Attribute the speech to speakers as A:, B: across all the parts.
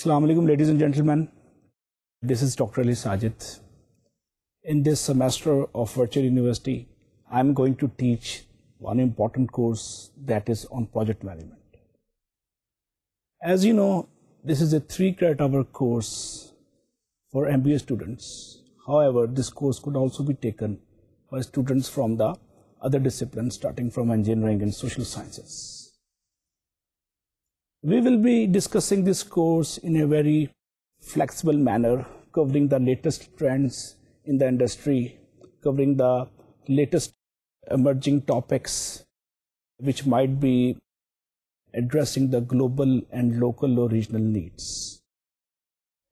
A: Assalamu alaikum, ladies and gentlemen. This is Dr. Ali Sajid. In this semester of Virtual University, I'm going to teach one important course that is on project management. As you know, this is a 3-credit hour course for MBA students. However, this course could also be taken by students from the other disciplines, starting from engineering and social sciences. We will be discussing this course in a very flexible manner, covering the latest trends in the industry, covering the latest emerging topics which might be addressing the global and local or regional needs.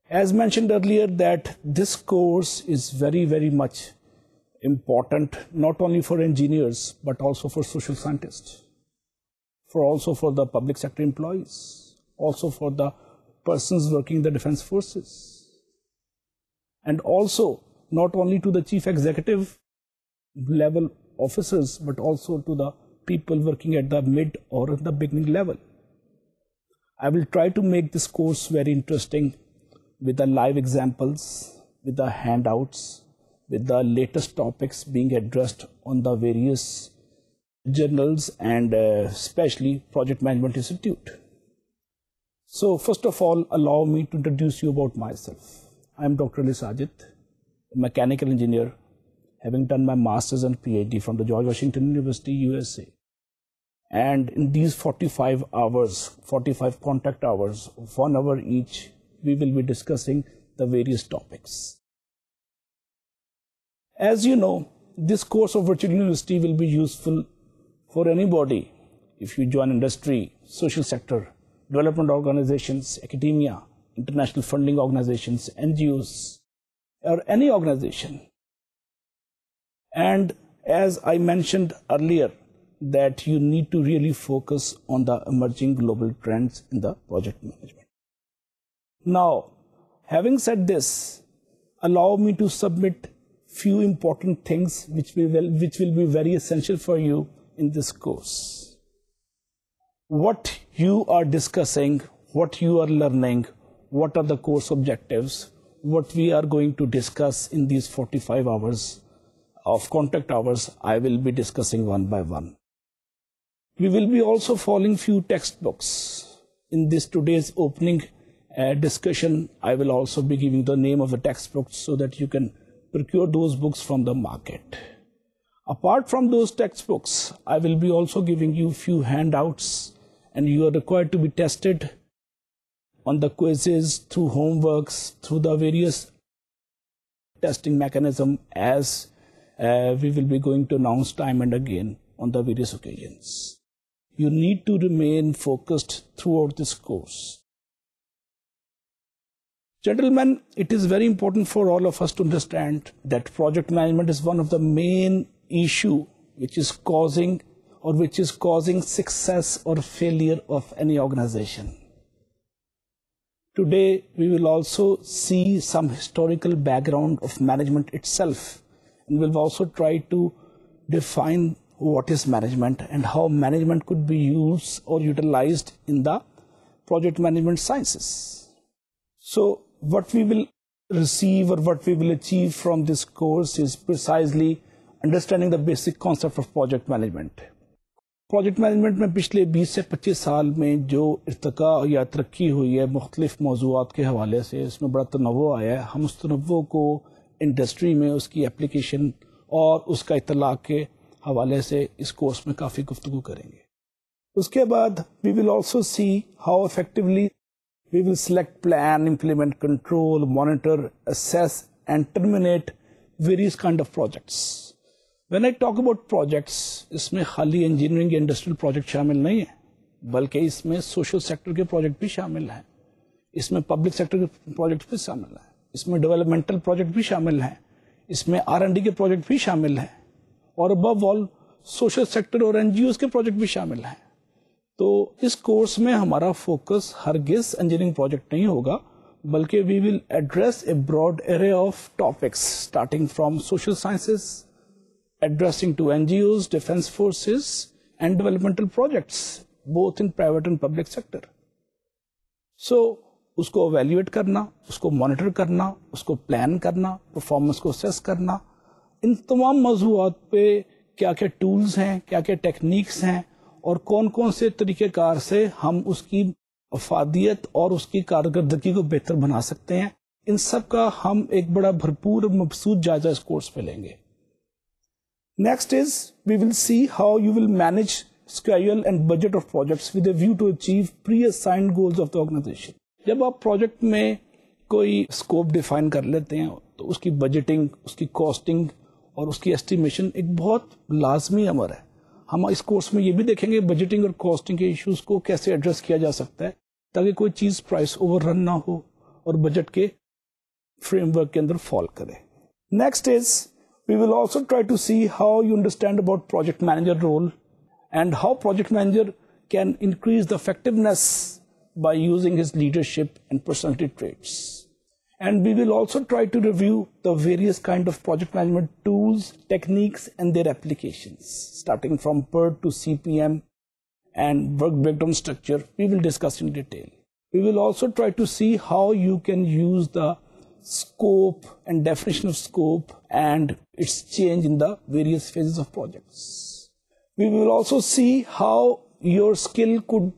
A: As mentioned earlier, that this course is very, very much important, not only for engineers, but also for social scientists, also for the public sector employees, also for the persons working in the defense forces, and also not only to the chief executive level officers, but also to the people working at the mid or at the beginning level. I will try to make this course very interesting with the live examples, with the handouts, with the latest topics being addressed on the various journals and especially Project Management Institute. So first of all, allow me to introduce you about myself. I am Dr. Ali Sajid, a mechanical engineer, having done my master's and PhD from the George Washington University, USA. And in these 45 contact hours, of 1 hour each, we will be discussing the various topics. As you know, this course of Virtual University will be useful for anybody if you join industry, social sector, development organizations, academia, international funding organizations, NGOs, or any organization. And as I mentioned earlier, that you need to really focus on the emerging global trends in the project management. Now, having said this, allow me to submit few important things which will be very essential for you in this course. What you are discussing, what you are learning, what are the course objectives, what we are going to discuss in these 45 hours of contact hours, I will be discussing one by one. We will be also following few textbooks. In this today's opening discussion, I will also be giving the name of the textbooks so that you can procure those books from the market. Apart from those textbooks, I will be also giving you few handouts, and you are required to be tested on the quizzes, through homeworks, through the various testing mechanism, as we will be going to announce time and again on the various occasions. You need to remain focused throughout this course. Gentlemen, it is very important for all of us to understand that project management is one of the main issue which is causing success or failure of any organization. Today, we will also see some historical background of management itself, and we'll also try to define what is management and how management could be used or utilized in the project management sciences. So, what we will receive or what we will achieve from this course is precisely understanding the basic concept of project management. Project management میں پچھلے 20 سے 25 سال میں جو ارتقاء یا ترقی ہوئی ہے مختلف موضوعات کے حوالے سے، اس میں بڑا تنوع آیا ہے. ہم اس تنوع کو انڈسٹری میں اس کی اپلیکیشن اور اس کا اطلاق کے حوالے سے اس کورس میں کافی گفتگو کریں گے. اس کے بعد we will also see how effectively we will select, plan, implement, control, monitor, assess and terminate various kind of projects. When I talk about projects, اس میں خالی انجینئرنگ یا انڈسٹریل پروجیکٹ شامل نہیں ہے، بلکہ اس میں سوشل سیکٹر کے پروجیکٹ بھی شامل ہیں، اس میں پبلک سیکٹر کے پروجیکٹ بھی شامل ہیں، اس میں ڈیولپمنٹل پروجیکٹ بھی شامل ہیں، اس میں R&D کے پروجیکٹ بھی شامل ہیں، اور ابو آل سوشل سیکٹر اور NGOs کے پروجیکٹ بھی شامل ہیں. تو اس کورس میں ہمارا فوکس ہرگز انجینئرنگ پروجیکٹ نہیں ہوگا، بلکہ we will address a broad array of topics starting from social sciences addressing to NGOs, defense forces and developmental projects, both in private and public sector. So اس کو evaluate کرنا, اس کو monitor کرنا, اس کو plan کرنا, performance کو assess کرنا. ان تمام موضوعات پہ کیا کیا ٹولز ہیں, کیا کیا ٹیکنیکس ہیں, اور کون کون سے طریقہ کار سے ہم اس کی افادیت اور اس کی کارکردگی کو بہتر بنا سکتے ہیں, ان سب کا ہم ایک بڑا بھرپور اور مبسوط جائزہ اس کورس پہ لیں گے. Next is we will see how you will manage schedule and budget of projects with a view to achieve pre assigned goals of the organisation. جب آپ پروجیکٹ میں کوئی اسکوپ ڈیفائن کر لیتے ہیں تو اس کی بجٹنگ, اس کی کاسٹنگ اور اس کی ایسٹیمیشن ایک بہت لازمی امر ہے. ہم اس کورس میں یہ بھی دیکھیں گے بجٹنگ اور کاسٹنگ کے ایشوز کو کیسے ایڈریس کیا جا سکتا ہے تاکہ کوئی چیز پرائس اوور رن نہ ہو اور بجٹ کے فریم ورک کے اندر فال کرے. Next is we will also try to see how you understand about project manager role and how project manager can increase the effectiveness by using his leadership and personality traits. And we will also try to review the various kind of project management tools, techniques and their applications. Starting from PERT to CPM and work breakdown structure, we will discuss in detail. We will also try to see how you can use the scope and definition of scope and its change in the various phases of projects. We will also see how your skill could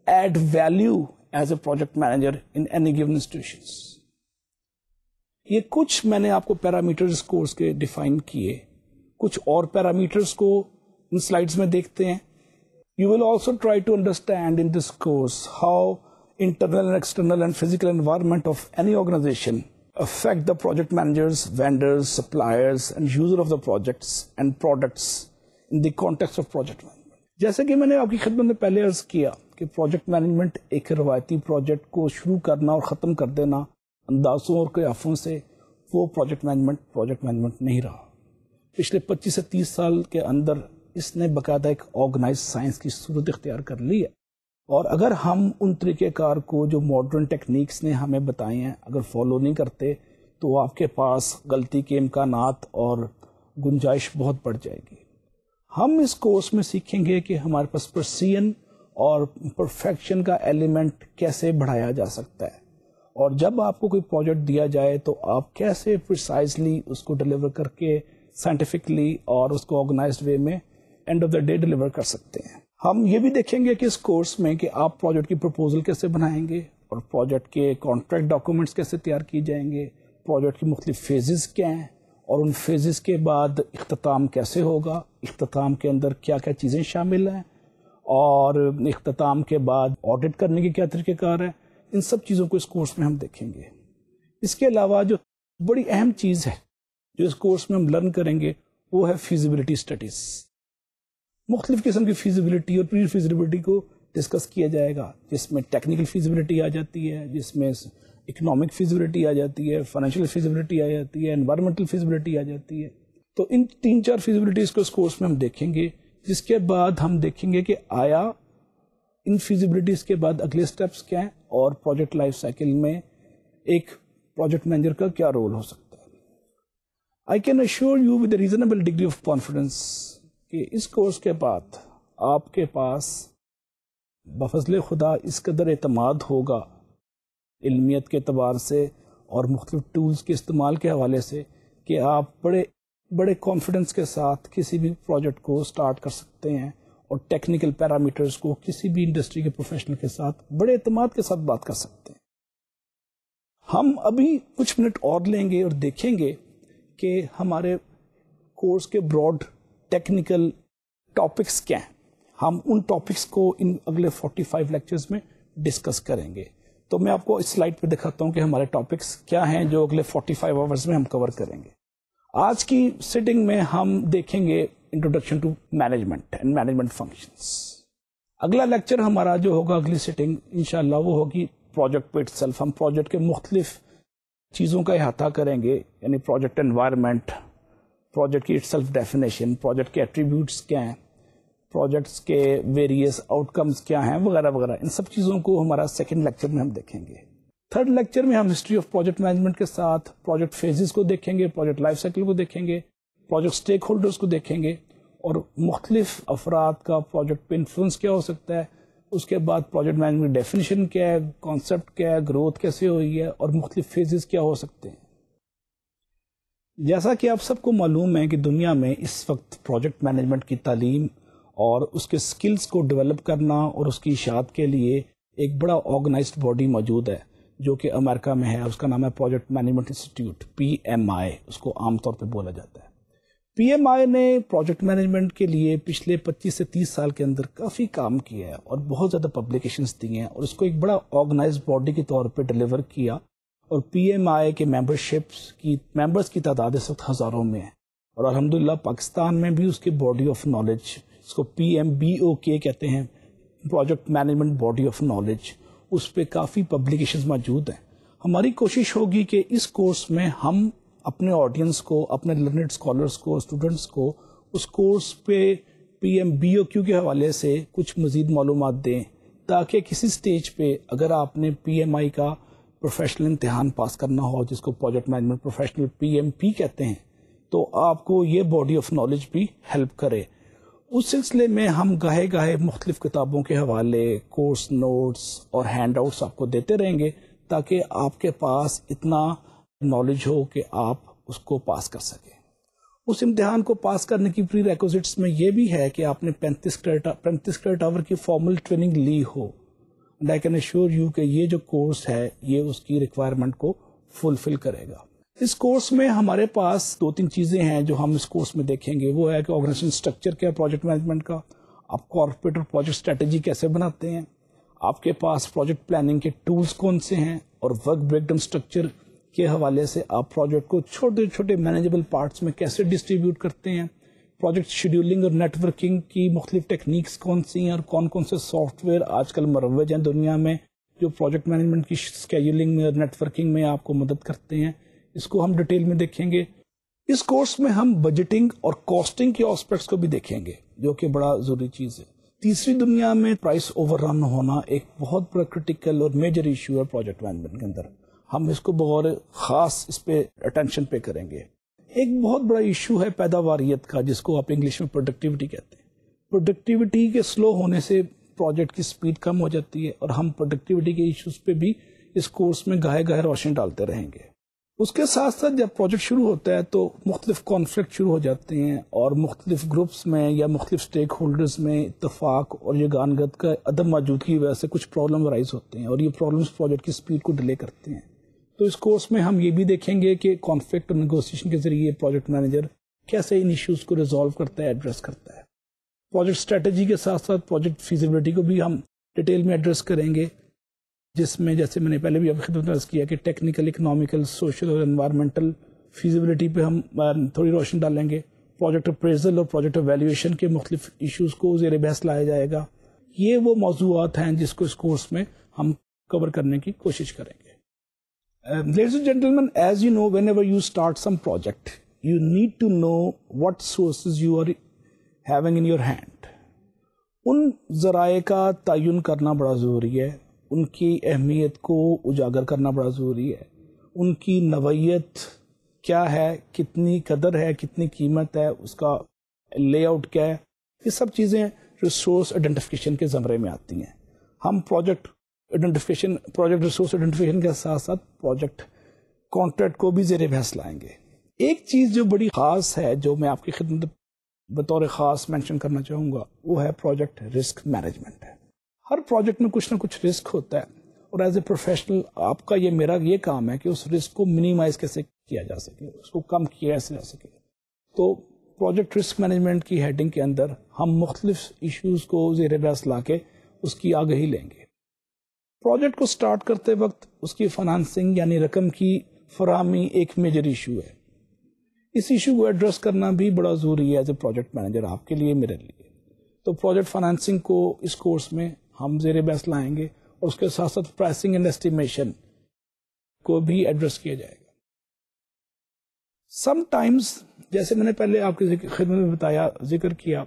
A: add value as a project manager in any given institutions. یہ کچھ میں نے آپ کو parameters course کے define کیے, کچھ اور پیرامیٹرز کو ان سلائیڈز میں دیکھتے ہیں. You will also try to understand in this course how internal and external and physical environment of any organization affect the project managers, vendors, suppliers and user of the projects and products in the context of project management. جیسے کہ میں نے آپ کی خدمت میں پہلے عرض کیا کہ پروجیکٹ مینجمنٹ ایک روایتی پروجیکٹ کو شروع کرنا اور ختم کر دینا اندازوں اور قیافوں سے, وہ پروجیکٹ مینجمنٹ نہیں رہا. پچھلے 25 سے 30 سال کے اندر اس نے باقاعدہ ایک آرگنائز سائنس کی صورت اختیار کر لی ہے, اور اگر ہم ان طریقہ کار کو جو ماڈرن ٹیکنیکس نے ہمیں بتائے ہیں اگر فالو نہیں کرتے تو آپ کے پاس غلطی کے امکانات اور گنجائش بہت بڑھ جائے گی. ہم اس کورس میں سیکھیں گے کہ ہمارے پاس پرسیئن اور پرفیکشن کا ایلیمنٹ کیسے بڑھایا جا سکتا ہے, اور جب آپ کو کوئی پروجیکٹ دیا جائے تو آپ کیسے پریسائزلی اس کو ڈلیور کر کے سائنٹیفکلی اور اس کو آرگنائزڈ وے میں and of the day deliver کر سکتے ہیں. ہم یہ بھی دیکھیں گے کہ اس کورس میں کہ آپ پروجیکٹ کی پرپوزل کیسے بنائیں گے, اور پروجیکٹ کے کانٹریکٹ ڈاکومنٹس کیسے تیار کیے جائیں گے, پروجیکٹ کی مختلف فیزز کیا ہیں, اور ان فیزز کے بعد اختتام کیسے ہوگا, اختتام کے اندر کیا کیا چیزیں شامل ہیں, اور اختتام کے بعد آڈٹ کرنے کے کیا طریقہ کار ہیں. ان سب چیزوں کو اس کورس میں ہم دیکھیں گے. اس کے علاوہ جو بڑی اہم چیز ہے جو اس کورس میں ہم لرن کریں گے وہ ہے فیزیبلٹی اسٹڈیز. مختلف قسم کی فیزیبلٹی اور پری فیزیبلٹی کو ڈسکس کیا جائے گا, جس میں ٹیکنیکل فیزیبلٹی آ جاتی ہے, جس میں اکنامک فیزیبلٹی آ جاتی ہے, فائنینشیل فیزیبلٹی آ جاتی ہے, انوائرمنٹل فیزیبلٹی آ جاتی ہے. تو ان 3-4 فیزیبلٹیز کو اس کورس میں ہم دیکھیں گے, جس کے بعد ہم دیکھیں گے کہ آیا ان فیزیبلٹیز کے بعد اگلے سٹیپس کیا ہیں, اور پروجیکٹ لائف سائیکل میں ایک پروجیکٹ مینیجر کا کیا رول ہو سکتا ہے. I can assure you with a reasonable degree of confidence کہ اس کورس کے بعد آپ کے پاس بفضل خدا اس قدر اعتماد ہوگا علمیت کے اعتبار سے اور مختلف ٹولز کے استعمال کے حوالے سے کہ آپ بڑے کانفیڈنس کے ساتھ کسی بھی پروجیکٹ کو سٹارٹ کر سکتے ہیں, اور ٹیکنیکل پیرامیٹرز کو کسی بھی انڈسٹری کے پروفیشنل کے ساتھ بڑے اعتماد کے ساتھ بات کر سکتے ہیں. ہم ابھی کچھ منٹ اور لیں گے اور دیکھیں گے کہ ہمارے کورس کے براڈ ٹیکنیکل ٹاپکس کیا ہیں. ہم ان ٹاپکس کو ان اگلے 45 لیکچرز میں ڈسکس کریں گے. تو میں آپ کو اس سلائڈ پہ دکھاتا ہوں کہ ہمارے ٹاپکس کیا ہیں جو اگلے 45 آورز میں ہم کور کریں گے. آج کی سیٹنگ میں ہم دیکھیں گے introduction to management and management functions. اگلا لیکچر ہمارا جو ہوگا اگلی سیٹنگ انشاءاللہ وہ ہوگی پروجیکٹ پہ اٹ سیلف. ہم پروجیکٹ کے مختلف چیزوں کا احاطہ کریں گے, یعنی پروجیکٹ انوائرمنٹ, پروجیکٹ کی اٹ سیلف ڈیفینیشن, پروجیکٹ کے ایٹریبیوٹس کیا ہیں, پروجیکٹس کے ویریس آؤٹ کمز کیا ہیں وغیرہ وغیرہ. ان سب چیزوں کو ہمارا سیکنڈ لیکچر میں ہم دیکھیں گے. تھرڈ لیکچر میں ہم ہسٹری آف پروجیکٹ مینجمنٹ کے ساتھ پروجیکٹ فیزز کو دیکھیں گے, پروجیکٹ لائف سائیکل کو دیکھیں گے, پروجیکٹ اسٹیک ہولڈرز کو دیکھیں گے, اور مختلف افراد کا پروجیکٹ پہ انفلوئنس کیا ہو سکتا ہے, اس کے بعد پروجیکٹ مینجمنٹ ڈیفینیشن کیا ہے, کانسیپٹ کیا ہے, گروتھ کیسے ہوئی ہے, اور مختلف فیزز کیا ہو سکتے ہیں. جیسا کہ آپ سب کو معلوم ہے کہ دنیا میں اس وقت پروجیکٹ مینجمنٹ کی تعلیم اور اس کے سکلز کو ڈیولپ کرنا اور اس کی اشاعت کے لیے ایک بڑا آرگنائزڈ باڈی موجود ہے جو کہ امریکہ میں ہے. اس کا نام ہے پروجیکٹ مینجمنٹ انسٹیٹیوٹ, PMI اس کو عام طور پہ بولا جاتا ہے. PMI نے پروجیکٹ مینجمنٹ کے لیے پچھلے 25 سے 30 سال کے اندر کافی کام کیا ہے اور بہت زیادہ پبلیکیشنز دی ہیں اور اس کو ایک بڑا آرگنائزڈ باڈی کے طور پہ ڈیلیور کیا. اور PMI کے ممبرس کی تعداد اس وقت ہزاروں میں ہے, اور الحمدللہ پاکستان میں بھی اس کی باڈی آف نالج, اس کو PMBOK کہتے ہیں, project management body of knowledge, اس پہ کافی پبلیکیشنز موجود ہیں. ہماری کوشش ہوگی کہ اس کورس میں ہم اپنے آڈینس کو, اپنے لرنڈ اسکالرس کو, اسٹوڈنٹس کو اس کورس پہ PMBOK کے حوالے سے کچھ مزید معلومات دیں, تاکہ کسی سٹیج پہ اگر آپ نے PMI کا پروفیشنل امتحان پاس کرنا ہو, جس کو پروجیکٹ مینجمنٹ پروفیشنل PMP کہتے ہیں, تو آپ کو یہ باڈی آف نالج بھی ہیلپ کرے. اس سلسلے میں ہم گاہے گاہے مختلف کتابوں کے حوالے, کورس نوٹس اور ہینڈ آؤٹس آپ کو دیتے رہیں گے, تاکہ آپ کے پاس اتنا نالج ہو کہ آپ اس کو پاس کر سکیں. اس امتحان کو پاس کرنے کی پری ریکوزٹس میں یہ بھی ہے کہ آپ نے 35 کریڈٹ آور کی فارمل ٹریننگ لی ہو. And I can assure you کہ یہ جو کورس ہے یہ اس کی ریکوائرمنٹ کو فلفل کرے گا. اس کورس میں ہمارے پاس 2-3 چیزیں ہیں جو ہم اس کورس میں دیکھیں گے. وہ ہے کہ آرگنائزیشن اسٹرکچر کیا ہے پروجیکٹ مینجمنٹ کا, آپ کارپوریٹ اور پروجیکٹ اسٹریٹجی کیسے بناتے ہیں, آپ کے پاس پروجیکٹ پلاننگ کے ٹولز کون سے ہیں, اور ورک بریک ڈاؤن اسٹرکچر کے حوالے سے آپ پروجیکٹ کو چھوٹے چھوٹے مینیجبل پارٹس میں کیسے ڈسٹریبیوٹ کرتے ہیں, پروجیکٹ شیڈیولنگ اور نیٹ ورکنگ کی مختلف ٹیکنیکس کون سی ہیں, اور کون کون سے سافٹ ویئر آج کل مروج ہیں دنیا میں جو پروجیکٹ مینجمنٹ کی اسکیڈولنگ میں اور نیٹ ورکنگ میں آپ کو مدد کرتے ہیں. اس کو ہم ڈیٹیل میں دیکھیں گے. اس کورس میں ہم بجٹنگ اور کاسٹنگ کے آسپیکٹس کو بھی دیکھیں گے, جو کہ بڑا ضروری چیز ہے. تیسری دنیا میں پرائس اوور رن ہونا ایک بہت بڑا کرٹیکل اور میجر ایشو ہے پروجیکٹ مینجمنٹ کے اندر. ہم اس کو بغور خاص اس پہ اٹینشن پہ کریں گے. ایک بہت بڑا ایشو ہے پیداواریت کا, جس کو آپ انگلش میں پروڈکٹیوٹی کہتے ہیں. پروڈکٹیوٹی کے سلو ہونے سے پروجیکٹ کی سپیڈ کم ہو جاتی ہے, اور ہم پروڈکٹیوٹی کے ایشوز پہ بھی اس کورس میں گاہے گاہے روشنی ڈالتے رہیں گے. اس کے ساتھ ساتھ جب پروجیکٹ شروع ہوتا ہے تو مختلف کانفلکٹ شروع ہو جاتے ہیں, اور مختلف گروپس میں یا مختلف سٹیک ہولڈرز میں اتفاق اور یگانگت کا عدم موجودگی کی وجہ سے کچھ پرابلم رائز ہوتے ہیں, اور یہ پرابلمس پروجیکٹ کی سپیڈ کو ڈیلے کرتے ہیں. تو اس کورس میں ہم یہ بھی دیکھیں گے کہ کانفلکٹ اور نیگوسیشن کے ذریعے پروجیکٹ مینیجر کیسے ان ایشوز کو ریزالو کرتا ہے, ایڈریس کرتا ہے. پروجیکٹ اسٹریٹجی کے ساتھ ساتھ پروجیکٹ فیزیبلٹی کو بھی ہم ڈیٹیل میں ایڈریس کریں گے, جس میں جیسے میں نے پہلے بھی آپ خدمت عرض کیا کہ ٹیکنیکل, اکنامیکل, سوشل اور انوائرمنٹل فیزیبلٹی پہ ہم تھوڑی روشنی ڈالیں گے. پروجیکٹ اپریزل اور پروجیکٹ ایویلیویشن کے مختلف ایشوز کو زیر بحث لایا جائے گا. یہ وہ موضوعات ہیں جس کو اس کورس میں ہم کور کرنے کی کوشش کریں گے. Ladies and gentlemen, as you know, whenever you start some project, you need to know what sources you are having in your hand. ان ذرائع کا تعین کرنا بڑا ضروری ہے, ان کی اہمیت کو اجاگر کرنا بڑا ضروری ہے, ان کی نوعیت کیا ہے, کتنی قدر ہے, کتنی قیمت ہے, اس کا لے آؤٹ کیا ہے, یہ سب چیزیں ریسورس آئیڈینٹیفیکیشن کے زمرے میں آتی ہیں. ہم پروجیکٹ ریسورس آئیڈینٹیفیکیشن کے ساتھ ساتھ پروجیکٹ کانٹریکٹ کو بھی زیر بحث لائیں گے. ایک چیز جو بڑی خاص ہے, جو میں آپ کی خدمت بطور خاص مینشن کرنا چاہوں گا, وہ ہے پروجیکٹ رسک مینجمنٹ. ہر پروجیکٹ میں کچھ نہ کچھ رسک ہوتا ہے, اور ایز اے پروفیشنل آپ کا میرا یہ کام ہے کہ اس رسک کو منیمائز کیسے کیا جا سکے, اس کو کم کیا جا سکے. تو پروجیکٹ رسک مینجمنٹ کی ہیڈنگ کے اندر ہم مختلف ایشوز کو زیر بحث لا کے اس کی آگہی لیں گے. پروجیکٹ کو سٹارٹ کرتے وقت اس کی فنانسنگ یعنی رقم کی فراہمی ایک میجر ایشو ہے. اس ایشو کو ایڈریس کرنا بھی بڑا ضروری ہے ایز اے پروجیکٹ مینیجر آپ کے لیے, میرے لیے. تو پروجیکٹ فنانسنگ کو اس کورس میں ہم زیر بحث لائیں گے, اور اس کے ساتھ ساتھ پرائسنگ اینڈ ایسٹیمیشن کو بھی ایڈریس کیا جائے گا. سم ٹائمز جیسے میں نے پہلے آپ کی خدمت میں بتایا, ذکر کیا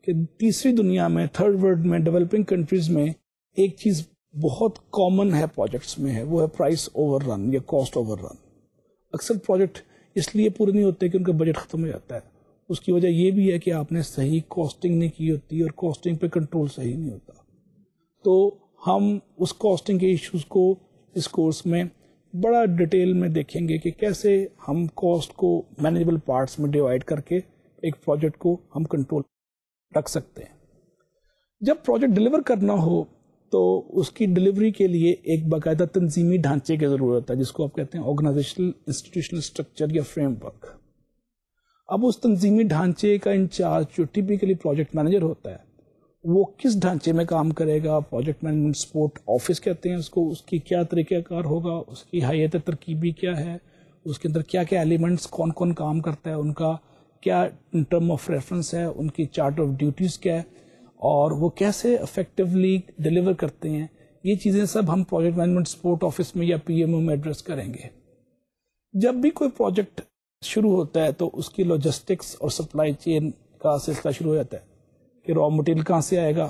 A: کہ تیسری دنیا میں, تھرڈ ورلڈ میں, ڈیولپنگ کنٹریز میں ایک چیز بہت کامن ہے پروجیکٹس میں, ہے وہ ہے پرائس اوور رن یا کاسٹ اوور رن. اکثر پروجیکٹ اس لیے پورے نہیں ہوتے کہ ان کا بجٹ ختم ہو جاتا ہے. اس کی وجہ یہ بھی ہے کہ آپ نے صحیح کاسٹنگ نہیں کی ہوتی, اور کاسٹنگ پہ کنٹرول صحیح نہیں ہوتا. تو ہم اس کاسٹنگ کے ایشوز کو اس کورس میں بڑا ڈیٹیل میں دیکھیں گے کہ کیسے ہم کاسٹ کو مینیجبل پارٹس میں ڈیوائڈ کر کے ایک پروجیکٹ کو ہم کنٹرول رکھ سکتے ہیں. جب پروجیکٹ ڈلیور کرنا ہو تو اس کی ڈلیوری کے لیے ایک باقاعدہ تنظیمی ڈھانچے کی ضرورت ہے, جس کو آپ کہتے ہیں آرگنائزیشنل انسٹیٹیوشنل اسٹرکچر یا فریم ورک. اب اس تنظیمی ڈھانچے کا انچارج جو ٹیپیکلی پروجیکٹ مینیجر ہوتا ہے وہ کس ڈھانچے میں کام کرے گا. پروجیکٹ مینجمنٹ سپورٹ آفس کہتے ہیں اس کو. اس کی کیا طریقہ کار ہوگا, اس کی حیت ترکیبی کیا ہے, اس کے اندر کیا کیا ایلیمنٹس کون کون کام کرتا ہے, ان کا کیا ان ٹرم آف ریفرنس ہے, ان کی چارٹ آف ڈیوٹیز کیا ہے, اور وہ کیسے افیکٹولی ڈلیور کرتے ہیں. یہ چیزیں سب ہم پروجیکٹ مینجمنٹ سپورٹ آفس میں یا پی ایم او میں ایڈریس کریں گے. جب بھی کوئی پروجیکٹ شروع ہوتا ہے تو اس کی لاجسٹکس اور سپلائی چین کا سلسلہ شروع ہو جاتا ہے کہ را مٹیریل کہاں سے آئے گا,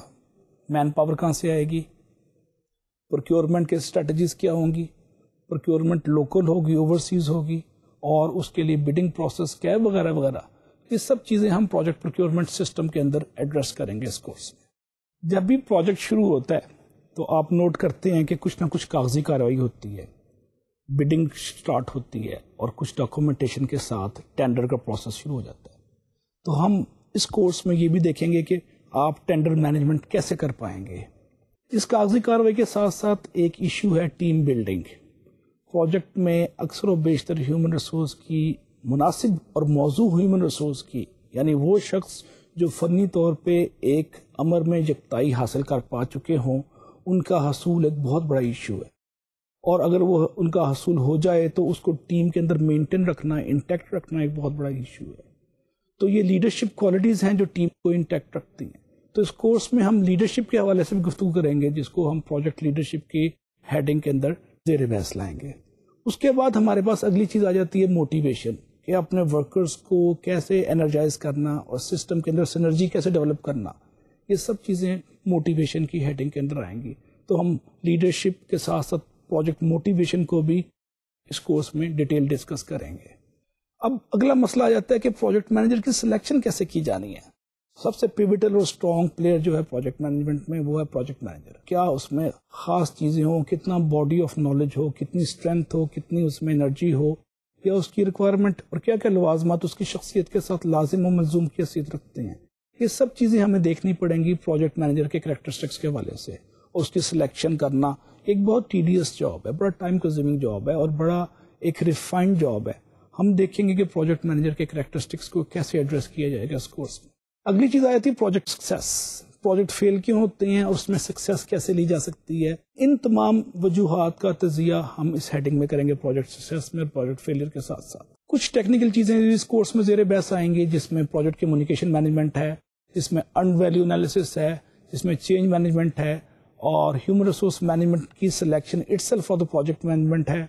A: مین پاور کہاں سے آئے گی, پروکیورمنٹ کے اسٹریٹجیز کیا ہوں گی, پروکیورمنٹ لوکل ہوگی اوورسیز ہوگی, اور اس کے لیے بڈنگ پروسیس کیا ہے, وغیرہ وغیرہ. یہ سب چیزیں ہم پروجیکٹ پروکیورمنٹ سسٹم کے اندر ایڈریس کریں گے اس کورس میں. جب بھی پروجیکٹ شروع ہوتا ہے تو آپ نوٹ کرتے ہیں کہ کچھ نہ کچھ کاغذی کارروائی ہوتی ہے, بڈنگ سٹارٹ ہوتی ہے, اور کچھ ڈاکومنٹیشن کے ساتھ ٹینڈر کا پروسیس شروع ہو جاتا ہے. تو ہم اس کورس میں یہ بھی دیکھیں گے کہ آپ ٹینڈر مینجمنٹ کیسے کر پائیں گے. اس کاغذی کارروائی کے ساتھ ساتھ ایک ایشو ہے ٹیم بلڈنگ. پروجیکٹ میں اکثر و بیشتر ہیومن ریسورس کی مناسب اور موضوع ہیومن ریسورس کی, یعنی وہ شخص جو فنی طور پہ ایک امر میں یکتائی حاصل کر پا چکے ہوں, ان کا حصول ایک بہت بڑا ایشو ہے. اور اگر وہ ان کا حصول ہو جائے تو اس کو ٹیم کے اندر مینٹین رکھنا, انٹیکٹ رکھنا ایک بہت بڑا ایشو ہے. تو یہ لیڈرشپ کوالٹیز ہیں جو ٹیم کو انٹیکٹ رکھتی ہیں. تو اس کورس میں ہم لیڈرشپ کے حوالے سے بھی گفتگو کریں گے, جس کو ہم پروجیکٹ لیڈرشپ کی ہیڈنگ کے اندر زیر بحث لائیں گے. اس کے بعد ہمارے پاس اگلی چیز آ جاتی ہے موٹیویشن, کہ اپنے ورکرز کو کیسے انرجائز کرنا اور سسٹم کے اندر سینرجی کیسے ڈیولپ کرنا. یہ سب چیزیں موٹیویشن کی ہیڈنگ کے اندر آئیں گی. تو ہم لیڈرشپ کے ساتھ ساتھ پروجیکٹ موٹیویشن کو بھی اس کورس میں ڈیٹیل ڈسکس کریں گے. اب اگلا مسئلہ آ جاتا ہے کہ پروجیکٹ مینیجر کی سلیکشن کیسے کی جانی ہے. سب سے پیوٹل اور اسٹرانگ پلیئر جو ہے پروجیکٹ مینجمنٹ میں وہ ہے پروجیکٹ مینیجر. کیا اس میں خاص چیزیں ہوں, کتنا باڈی آف نالج ہو, کتنی اسٹرینتھ ہو, کتنی اس میں انرجی ہو, یا اس کی ریکوائرمنٹ اور کیا کیا لوازمات اس کی شخصیت کے ساتھ لازم و ملزوم کی حیثیت رکھتے ہیں. یہ سب چیزیں ہمیں دیکھنی پڑیں گی پروجیکٹ مینیجر کے کریکٹرسٹکس کے حوالے سے. اور اس کی سلیکشن کرنا ایک بہت ٹیڈیس جاب ہے, بڑا ٹائم کنزیومنگ جاب ہے, اور بڑا ایک ریفائنڈ جاب ہے. ہم دیکھیں گے کہ پروجیکٹ مینیجر کے کریکٹرسٹکس کو کیسے ایڈریس کیا جائے گا اس کورس میں. اگلی چیز آ جاتی ہے پروجیکٹ سکسیس. پروجیکٹ فیل کیوں ہوتے ہیں اور اس میں سکسیس کیسے لی جا سکتی ہے. ان تمام وجوہات کا تجزیہ ہم اس ہیڈنگ میں کریں گے, پروجیکٹ سکسیس میں, پروجیکٹ فیلئر کے ساتھ ساتھ. کچھ ٹیکنیکل چیزیں اس کورس میں زیر بحث آئیں گی, جس میں پروجیکٹ کمیونیکیشن مینجمنٹ ہے, جس میں ارنڈ ویلیو انالیسس ہے, جس میں چینج مینجمنٹ ہے, اور ہیومن ریسورس مینجمنٹ کی selection itself for the project management ہے.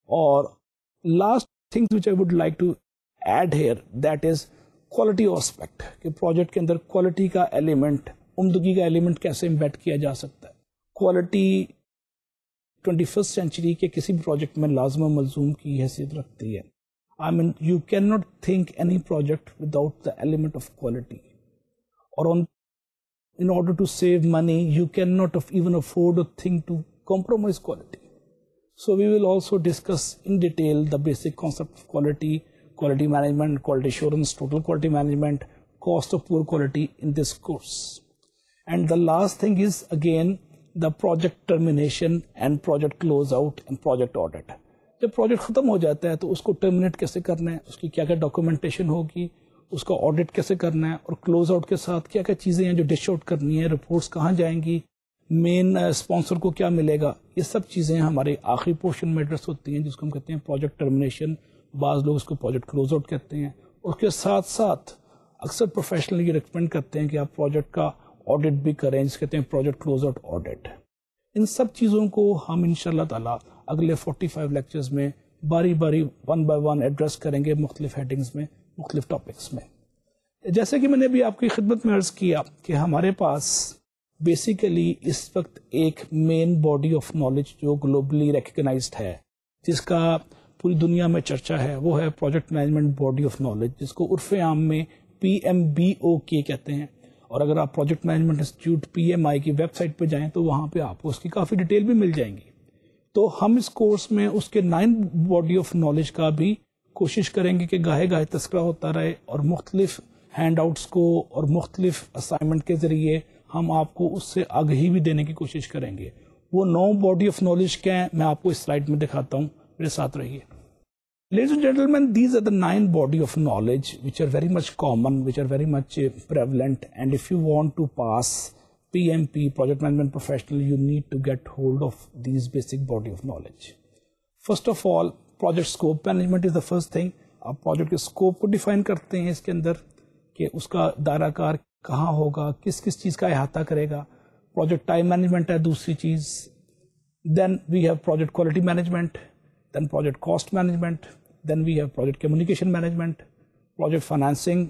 A: اور last thing which I would like to add here that is quality aspect, کہ پروجیکٹ کے اندر کوالٹی کا ایلیمنٹ, عمدگی کا ایلیمنٹ کیسے امبیڈ کیا جا سکتا ہے. کوالٹی 21st سینچری کے کسی بھی پروجیکٹ میں لازم و ملزوم کی حیثیت رکھتی ہے. I mean, you cannot think any project without the element of quality. Or in order to save money, you cannot even afford a thing to compromise quality. So we will also discuss in detail the basic concept of quality, quality management, quality assurance, total quality management, cost of poor quality in this course. And the last thing is again the project termination and project closeout and project audit. جب project ختم ہو جاتا ہے تو اس کو terminate کیسے کرنا ہے, اس کی کیا کیا ڈاکومنٹیشن ہوگی, اس کا آڈٹ کیسے کرنا ہے, اور کلوز آؤٹ کے ساتھ کیا کیا چیزیں ہیں جو ڈش آؤٹ کرنی ہے, رپورٹس کہاں جائیں گی, مین اسپانسر کو کیا ملے گا. یہ سب چیزیں ہمارے آخری پورشن میں ایڈریس ہوتی ہیں, جس کو ہم کہتے ہیں پروجیکٹ ٹرمینیشن. بعض لوگ اس کو پروجیکٹ کلوز آؤٹ کہتے ہیں. اس کے ساتھ ساتھ اکثر پروفیشنل یہ ریکمینڈ کرتے ہیں کہ آپ پروجیکٹ کا آڈٹ بھی کریں, جس کہتے ہیں پروجیکٹ کلوز آؤٹ آڈٹ. ان سب چیزوں کو ہم انشاءاللہ تعالی اگلے 45 لیکچرز میں باری باری 1 by 1 ایڈریس کریں گے, مختلف ہیڈنگز میں, مختلف ٹاپکس میں. جیسے کہ میں نے ابھی آپ کی خدمت میں عرض کیا کہ ہمارے پاس بیسیکلی اس وقت ایک مین باڈی آف نالج جو گلوبلی ریکگنائزڈ ہے, جس کا پوری دنیا میں چرچا ہے, وہ ہے project management body of knowledge, جس کو عرف عام میں PMBOK کہتے ہیں. اور اگر آپ پروجیکٹ مینجمنٹ انسٹیٹیوٹ PMI کی ویب سائٹ پہ جائیں تو وہاں پہ آپ کو اس کی کافی ڈیٹیل بھی مل جائیں گی. تو ہم اس کورس میں اس کے 9 باڈی آف نالج کا بھی کوشش کریں گے کہ گاہے گاہے تذکرہ ہوتا رہے, اور مختلف ہینڈ آؤٹس کو اور مختلف اسائنمنٹ کے ذریعے ہم آپ کو اس سے آگہی بھی دینے کی کوشش کریں گے. وہ 9 باڈی آف نالج کیا ہیں میں آپ کو اس سلائڈ میں دکھاتا ہوں, میرے ساتھ رہیے. Ladies and gentlemen, these are the 9 body of knowledge which are very much common, which are very much prevalent, and if you want to pass PMP, Project Management Professional, you need to get hold of these basic body of knowledge. First of all, project scope management is the first thing. آپ project کے scope کو define کرتے ہیں اس کے اندر کہ اس کا دائرہ کار کہاں ہوگا, کس کس چیز کا احاطہ کرے گا. پروجیکٹ ٹائم مینجمنٹ ہے دوسری چیز. Then we have project quality management, then project cost management, then we have project communication management, project financing,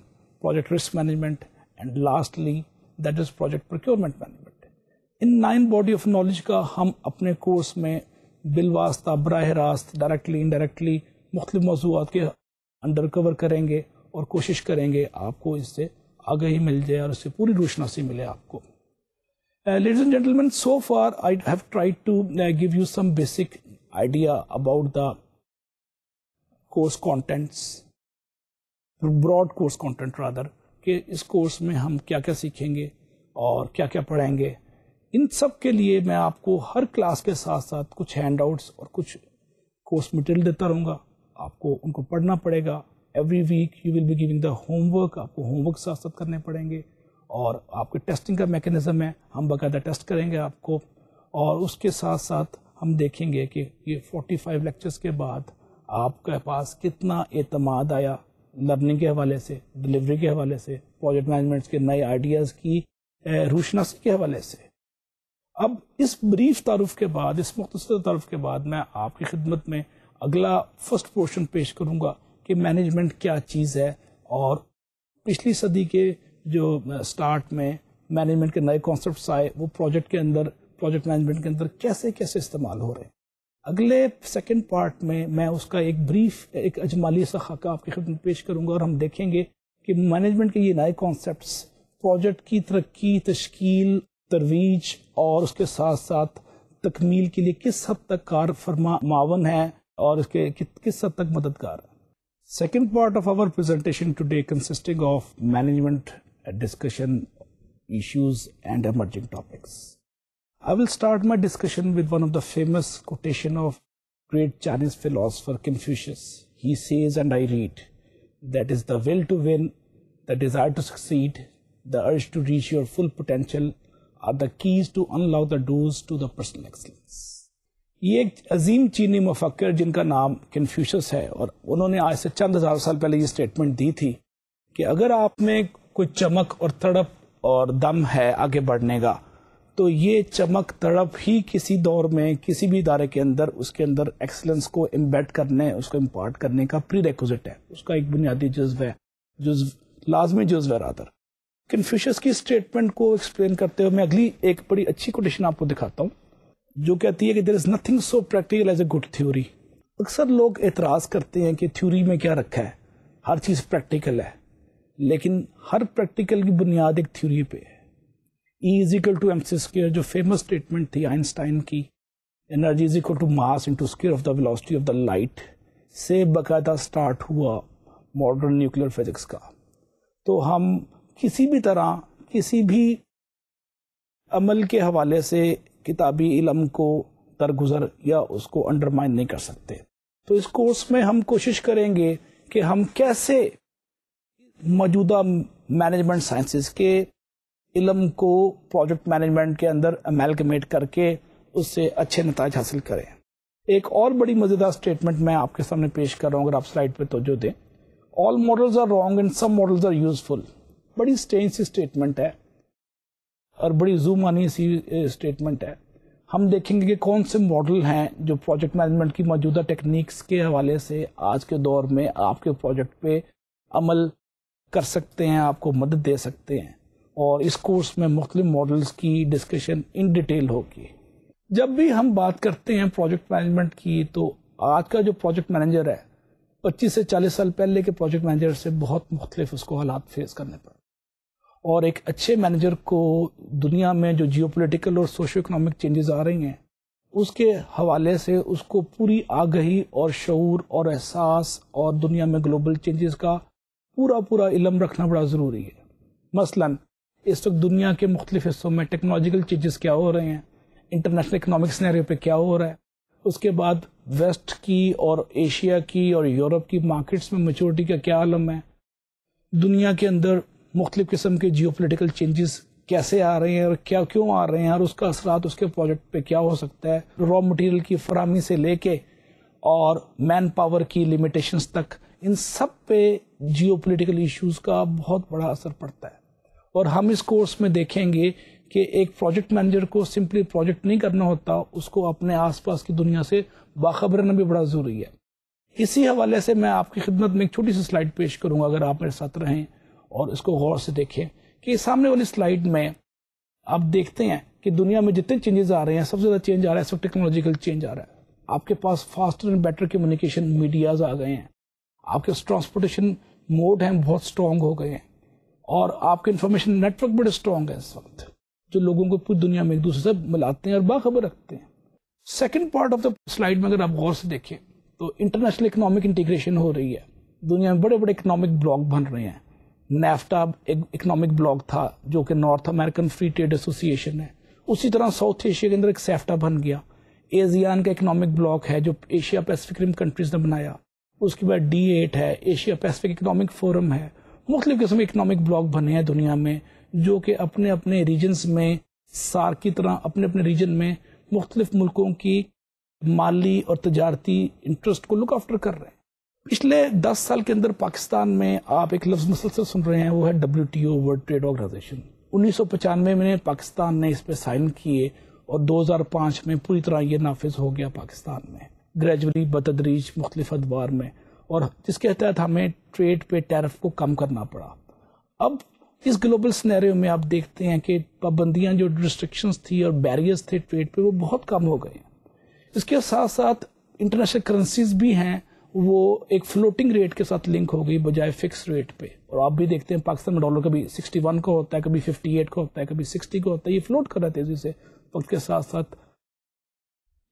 A: project risk management, and lastly that is project procurement management. In 9 body of knowledge کا ہم اپنے course میں بالواسطہ براہ راست directly indirectly مختلف موضوعات کے under کور کریں گے اور کوشش کریں گے آپ کو اس سے آگہی مل جائے اور اس سے پوری روشناسی ملے آپ کو. Ladies and gentlemen, so far I have tried to give you some basic idea about the course contents, broad course content rather, کہ اس کورس میں ہم کیا کیا سیکھیں گے اور کیا کیا پڑھیں گے. ان سب کے لیے میں آپ کو ہر کلاس کے ساتھ ساتھ کچھ ہینڈ آؤٹس اور کچھ کورس مٹیریل دیتا رہوں گا, آپ کو ان کو پڑھنا پڑے گا. Every week you will be giving the homework, آپ کو ہوم ورک ساتھ ساتھ کرنے پڑیں گے, اور آپ کے ٹیسٹنگ کا میکینزم ہے, ہم باقاعدہ ٹیسٹ کریں گے آپ کو, اور اس کے ساتھ ساتھ ہم دیکھیں گے کہ یہ 45 لیکچرز کے بعد آپ کے پاس کتنا اعتماد آیا لرننگ کے حوالے سے, ڈلیوری کے حوالے سے, پروجیکٹ مینجمنٹ کے نئے آئیڈیاز کی روشناسی کے حوالے سے. اب اس بریف تعارف کے بعد, اس مختصر تعارف کے بعد میں آپ کی خدمت میں اگلا فرسٹ پورشن پیش کروں گا کہ مینجمنٹ کیا چیز ہے, اور پچھلی صدی کے جو سٹارٹ میں مینجمنٹ کے نئے کانسیپٹس آئے وہ پروجیکٹ کے اندر, پروجیکٹ مینجمنٹ کے اندر کیسے کیسے استعمال ہو رہے ہیں. اگلے سیکنڈ پارٹ میں اس کا ایک بریف, ایک اجمالی سا خاکہ آپ کی خدمت پیش کروں گا, اور ہم دیکھیں گے کہ مینجمنٹ کے یہ نئے کانسیپٹس پروجیکٹ کی ترقی, تشکیل, ترویج اور اس کے ساتھ ساتھ تکمیل کے لیے کس حد تک کار فرما معاون ہے اور اس کے کس حد تک مددگار ہے. Second part of our presentation today consisting of management discussion issues and emerging topics. I will start my discussion with one of the famous quotation of great Chinese philosopher Confucius. He says, and I read, that is the will to win, the desire to succeed, the urge to reach your full potential are the keys to unlock the doors to the personal excellence. یہ ایک عظیم چینی مفکر جن کا نام Confucius ہے, اور انہوں نے آج سے چند ہزار سال پہلے یہ اسٹیٹمنٹ دی تھی کہ اگر آپ میں کوئی چمک اور تڑپ اور دم ہے آگے بڑھنے کا, تو یہ چمک تڑپ ہی کسی دور میں کسی بھی ادارے کے اندر اس کے اندر ایکسلنس کو امبیڈ کرنے, اس کو امپارٹ کرنے کا پری ریکوزٹ ہے, اس کا ایک بنیادی جزو ہے, لازمی جزو ہے رادر. کنفیوشس کی اسٹیٹمنٹ کو ایکسپلین کرتے ہوئے میں اگلی ایک بڑی اچھی کوٹیشن آپ کو دکھاتا ہوں جو کہتی ہے کہ there is nothing so practical as a good theory. اکثر لوگ اعتراض کرتے ہیں کہ تھیوری میں کیا رکھا ہے, ہر چیز پریکٹیکل ہے, لیکن ہر پریکٹیکل کی بنیاد ایک تھیوری پہ ہے. E=mc², جو فیمس اسٹیٹمنٹ تھی آئنسٹائن کی, energy = mass into square of the velocity of the light, سے باقاعدہ اسٹارٹ ہوا ماڈرن نیوکلیر فزکس کا. تو ہم کسی بھی طرح کسی بھی عمل کے حوالے سے کتابی علم کو درگزر یا اس کو انڈرمائن نہیں کر سکتے. تو اس کورس میں ہم کوشش کریں گے کہ ہم کیسے موجودہ مینجمنٹ سائنسز کے علم کو پروجیکٹ مینجمنٹ کے اندر امیلگمیٹ کر کے اس سے اچھے نتائج حاصل کریں. ایک اور بڑی مزیدار اسٹیٹمنٹ میں آپ کے سامنے پیش کر رہا ہوں, اگر آپ سلائڈ پہ توجہ دیں. All models are wrong and some models are useful. بڑی اسٹرینج سی اسٹیٹمنٹ ہے اور بڑی زوم آنی سی اسٹیٹمنٹ ہے. ہم دیکھیں گے کہ کون سے ماڈل ہیں جو پروجیکٹ مینجمنٹ کی موجودہ ٹیکنیکس کے حوالے سے آج کے دور میں آپ کے پروجیکٹ پہ عمل کر سکتے ہیں, آپ کو مدد دے سکتے ہیں. اور اس کورس میں مختلف ماڈلز کی ڈسکشن ان ڈیٹیل ہوگی. جب بھی ہم بات کرتے ہیں پروجیکٹ مینجمنٹ کی, تو آج کا جو پروجیکٹ مینیجر ہے 25 سے 40 سال پہلے کے پروجیکٹ مینیجر سے بہت مختلف اس کو حالات فیس کرنے پڑے. اور ایک اچھے مینیجر کو دنیا میں جو جیو پولیٹیکل اور سوشو اکنامک چینجز آ رہی ہیں اس کے حوالے سے اس کو پوری آگہی اور شعور اور احساس اور دنیا میں گلوبل چینجز کا پورا علم رکھنا بڑا ضروری ہے. مثلا اس وقت دنیا کے مختلف حصوں میں ٹیکنالوجیکل چینجز کیا ہو رہے ہیں, انٹرنیشنل اکنامک سینیریو پہ کیا ہو رہا ہے, اس کے بعد ویسٹ کی اور ایشیا کی اور یورپ کی مارکیٹس میں میچورٹی کا کیا عالم ہے, دنیا کے اندر مختلف قسم کے جیو پولیٹیکل چینجز کیسے آ رہے ہیں اور کیوں آ رہے ہیں, اور اس کا اثرات اس کے پروجیکٹ پہ کیا ہو سکتا ہے, را مٹیریل کی فراہمی سے لے کے اور مین پاور کی لمیٹیشنز تک, ان سب پہ جیو پولیٹیکل ایشوز کا بہت بڑا اثر پڑتا ہے. اور ہم اس کورس میں دیکھیں گے کہ ایک پروجیکٹ مینیجر کو سمپلی پروجیکٹ نہیں کرنا ہوتا, اس کو اپنے آس پاس کی دنیا سے باخبر رہنا بھی بڑا ضروری ہے. اسی حوالے سے میں آپ کی خدمت میں ایک چھوٹی سی سلائڈ پیش کروں گا, اگر آپ میرے ساتھ رہیں اور اس کو غور سے دیکھیں کہ سامنے والی سلائڈ میں آپ دیکھتے ہیں کہ دنیا میں جتنے چینجز آ رہے ہیں, سب سے زیادہ چینج آ رہا ہے سب ٹیکنالوجیکل چینج آ رہا ہے. آپ کے پاس faster and better communication medias آ گئے ہیں, آپ کے ٹرانسپورٹیشن موڈ ہیں بہت اسٹرانگ ہو گئے ہیں, اور آپ کے انفارمیشن نیٹ ورک بڑے اسٹرانگ ہیں اس وقت, جو لوگوں کو پوری دنیا میں ایک دوسرے سے ملاتے ہیں اور باخبر رکھتے ہیں. Second part of the slide میں اگر آپ غور سے دیکھیں تو انٹرنیشنل اکنامک انٹیگریشن ہو رہی ہے, دنیا میں بڑے بڑے اکنامک بلاک بن رہے ہیں. نیفٹا ایک اکنامک بلاک تھا جو کہ نارتھ امریکن فری ٹریڈ ایسوسی ایشن ہے, اسی طرح ساؤتھ ایشیا کے اندر ایک سیفٹا بن گیا. ایزیان کا اکنامک بلاک ہے جو ایشیا پیسفک رم کنٹریز نے بنایا. اس کے بعد D8 ہے, ایشیا پیسفک اکنامک فورم ہے. مختلف قسم کے اکنامک بلاک بنے ہیں دنیا میں جو کہ اپنے اپنے ریجنز میں سارک کی طرح اپنے اپنے ریجن میں مختلف ملکوں کی مالی اور تجارتی انٹرسٹ کو لک آفٹر کر رہے ہیں. پچھلے 10 سال کے اندر پاکستان میں آپ ایک لفظ مسلسل سن رہے ہیں, وہ ہے WTO ورلڈ ٹریڈ آرگنائزیشن. 1995 میں پاکستان نے اس پہ سائن کیے اور 2005 میں پوری طرح یہ نافذ ہو گیا پاکستان میں, گریجولی بتدریج مختلف ادوار میں, اور جس کے تحت ہمیں ٹریڈ پہ ٹیرف کو کم کرنا پڑا. اب اس گلوبل سینیریو میں آپ دیکھتے ہیں کہ پابندیاں جو ریسٹرکشنز تھی اور بیریئرز تھے ٹریڈ پہ, وہ بہت کم ہو گئے ہیں. اس کے ساتھ ساتھ انٹرنیشنل کرنسیز بھی ہیں, وہ ایک فلوٹنگ ریٹ کے ساتھ لنک ہو گئی بجائے فکس ریٹ پہ. اور آپ بھی دیکھتے ہیں پاکستان میں ڈالر کبھی 61 کا ہوتا ہے, کبھی 58 کا ہوتا ہے, کبھی 60 کا ہوتا ہے. یہ فلوٹ کر رہا ہے تیزی سے وقت کے ساتھ ساتھ.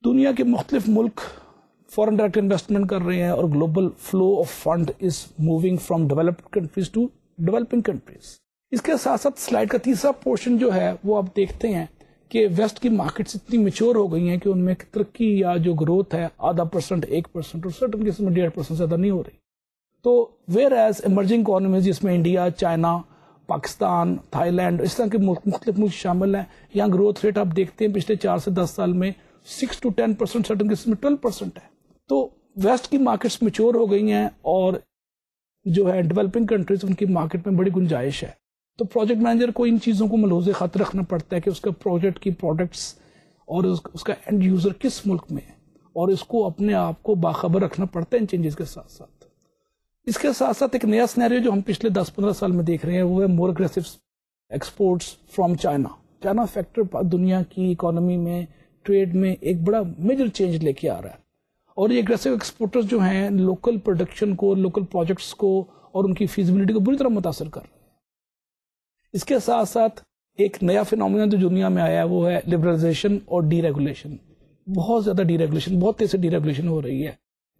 A: دنیا کے مختلف ملک فورن ڈائریکٹ انویسٹمنٹ کر رہے ہیں, اور global flow of fund is moving from developed countries to developing countries. اس کے ساتھ ساتھ سلائڈ کا تیسرا پورشن جو ہے وہ آپ دیکھتے ہیں کہ ویسٹ کی مارکیٹس اتنی میچور ہو گئی ہیں کہ ان میں ترقی یا جو گروتھ ہے 0.5%, 1% اور سرٹن قسم میں 1.5% زیادہ نہیں ہو رہی. تو ویئر ایز ایمرجنگ اکانومیز جس میں India, China, Pakistan, Thailand, اس طرح کے مختلف ملک شامل ہیں, یہاں گروتھ ریٹ آپ دیکھتے ہیں پچھلے 4 سے 10 سال میں 6 to 10%, سرٹن قسم میں 12% ہے. تو ویسٹ کی مارکیٹس میچور ہو گئی ہیں, اور جو ہے ڈیولپنگ کنٹریز ان کی مارکیٹ میں بڑی گنجائش ہے. تو پروجیکٹ مینیجر کو ان چیزوں کو ملحوظ خط رکھنا پڑتا ہے کہ اس کا پروجیکٹ کی پروڈکٹس اور اس کا اینڈ یوزر کس ملک میں ہے, اور اس کو اپنے آپ کو باخبر رکھنا پڑتا ہے ان چینجز کے ساتھ ساتھ. اس کے ساتھ ساتھ ایک نیا سینیریو جو ہم پچھلے 10-15 سال میں دیکھ رہے ہیں وہ ہے more aggressive exports from China. China factor دنیا کی اکانومی میں, ٹریڈ میں ایک بڑا میجر چینج لے کے آ رہا ہے, اور یہ اگریسو ایکسپورٹرز جو ہیں لوکل پروڈکشن کو, لوکل پروجیکٹس کو اور ان کی فیزیبلٹی کو بری طرح متاثر کر رہے ہیں. اس کے ساتھ ساتھ ایک نیا فینومینا جو دنیا میں آیا ہے وہ ہے لبرلائزیشن اور ڈی ریگولیشن. بہت زیادہ ڈی ریگولیشن, بہت تیز سے ڈی ریگولیشن ہو رہی ہے.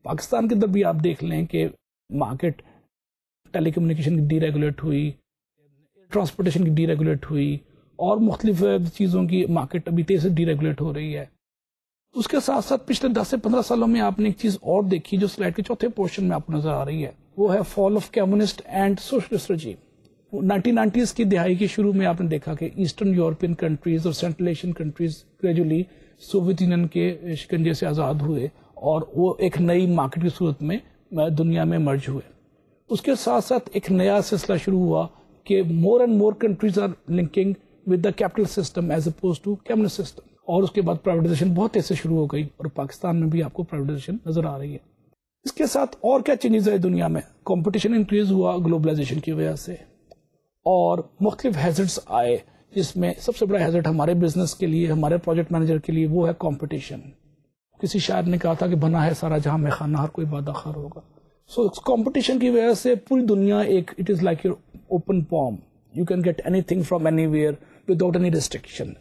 A: پاکستان کے اندر بھی آپ دیکھ لیں کہ مارکیٹ ٹیلی کمیونیکیشن کی ڈی ریگولیٹ ہوئی, ٹرانسپورٹیشن کی ڈی ریگولیٹ ہوئی, اور مختلف چیزوں کی مارکیٹ ابھی تیز سے ڈی ریگولیٹ ہو رہی ہے. اس کے ساتھ ساتھ پچھلے 10 سے 15 سالوں میں آپ نے ایک چیز اور دیکھی جو سلائڈ کے چوتھے پورشن میں آپ کو نظر آ رہی ہے, وہ ہے fall of communist and socialist regime. 1990s کی دہائی کے شروع میں آپ نے دیکھا کہ ایسٹرن یورپین کنٹریز اور central Asian countries gradually Soviet union کے شکنجے سے آزاد ہوئے, اور وہ ایک نئی مارکیٹ کی صورت میں دنیا میں مرج ہوئے. اس کے ساتھ ساتھ ایک نیا سلسلہ شروع ہوا کہ more and more countries are linking with the capital system as oppose to communist system. اور اس کے بعد پرائیویٹائزیشن بہت تیز سے شروع ہو گئی, اور پاکستان میں بھی آپ کو پرائیویٹائزیشن نظر آ رہی ہے. اس کے ساتھ اور کیا چینجز ہے دنیا میں؟ کمپٹیشن انکریز ہوا گلوبلائزیشن کی وجہ سے, اور مختلف ہیزرڈز آئے, جس میں سب سے بڑا ہیزرڈ ہمارے بزنس کے لیے, ہمارے پروجیکٹ مینیجر کے لیے وہ ہے کمپٹیشن. کسی شاعر نے کہا تھا کہ بنا ہے سارا جہاں میں خانہ, ہر کوئی بادہ خار ہوگا. سو کمپٹیشن کی وجہ سے پوری دنیا ایک it is like your open palm, You can get anything from anywhere without any restriction.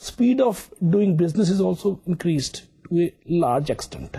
A: speed of doing business is also increased to a large extent.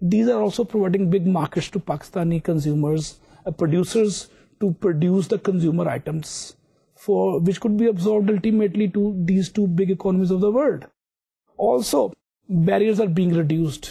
A: These are also providing big markets to Pakistani consumers, producers to produce the consumer items for which could be absorbed ultimately to these two big economies of the world. Also, barriers are being reduced.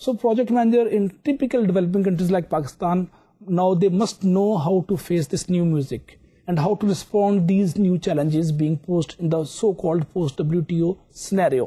A: So project manager in typical developing countries like Pakistan, now they must know how to face this new music and how to respond these new challenges being posed in the so-called post-WTO scenario.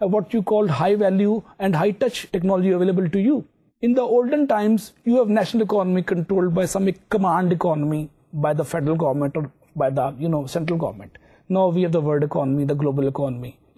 A: what you call high value and high touch technology available to you. In the olden times, you have national economy controlled by some command economy by the federal government or by the central government. Now we have the world economy, the global economy.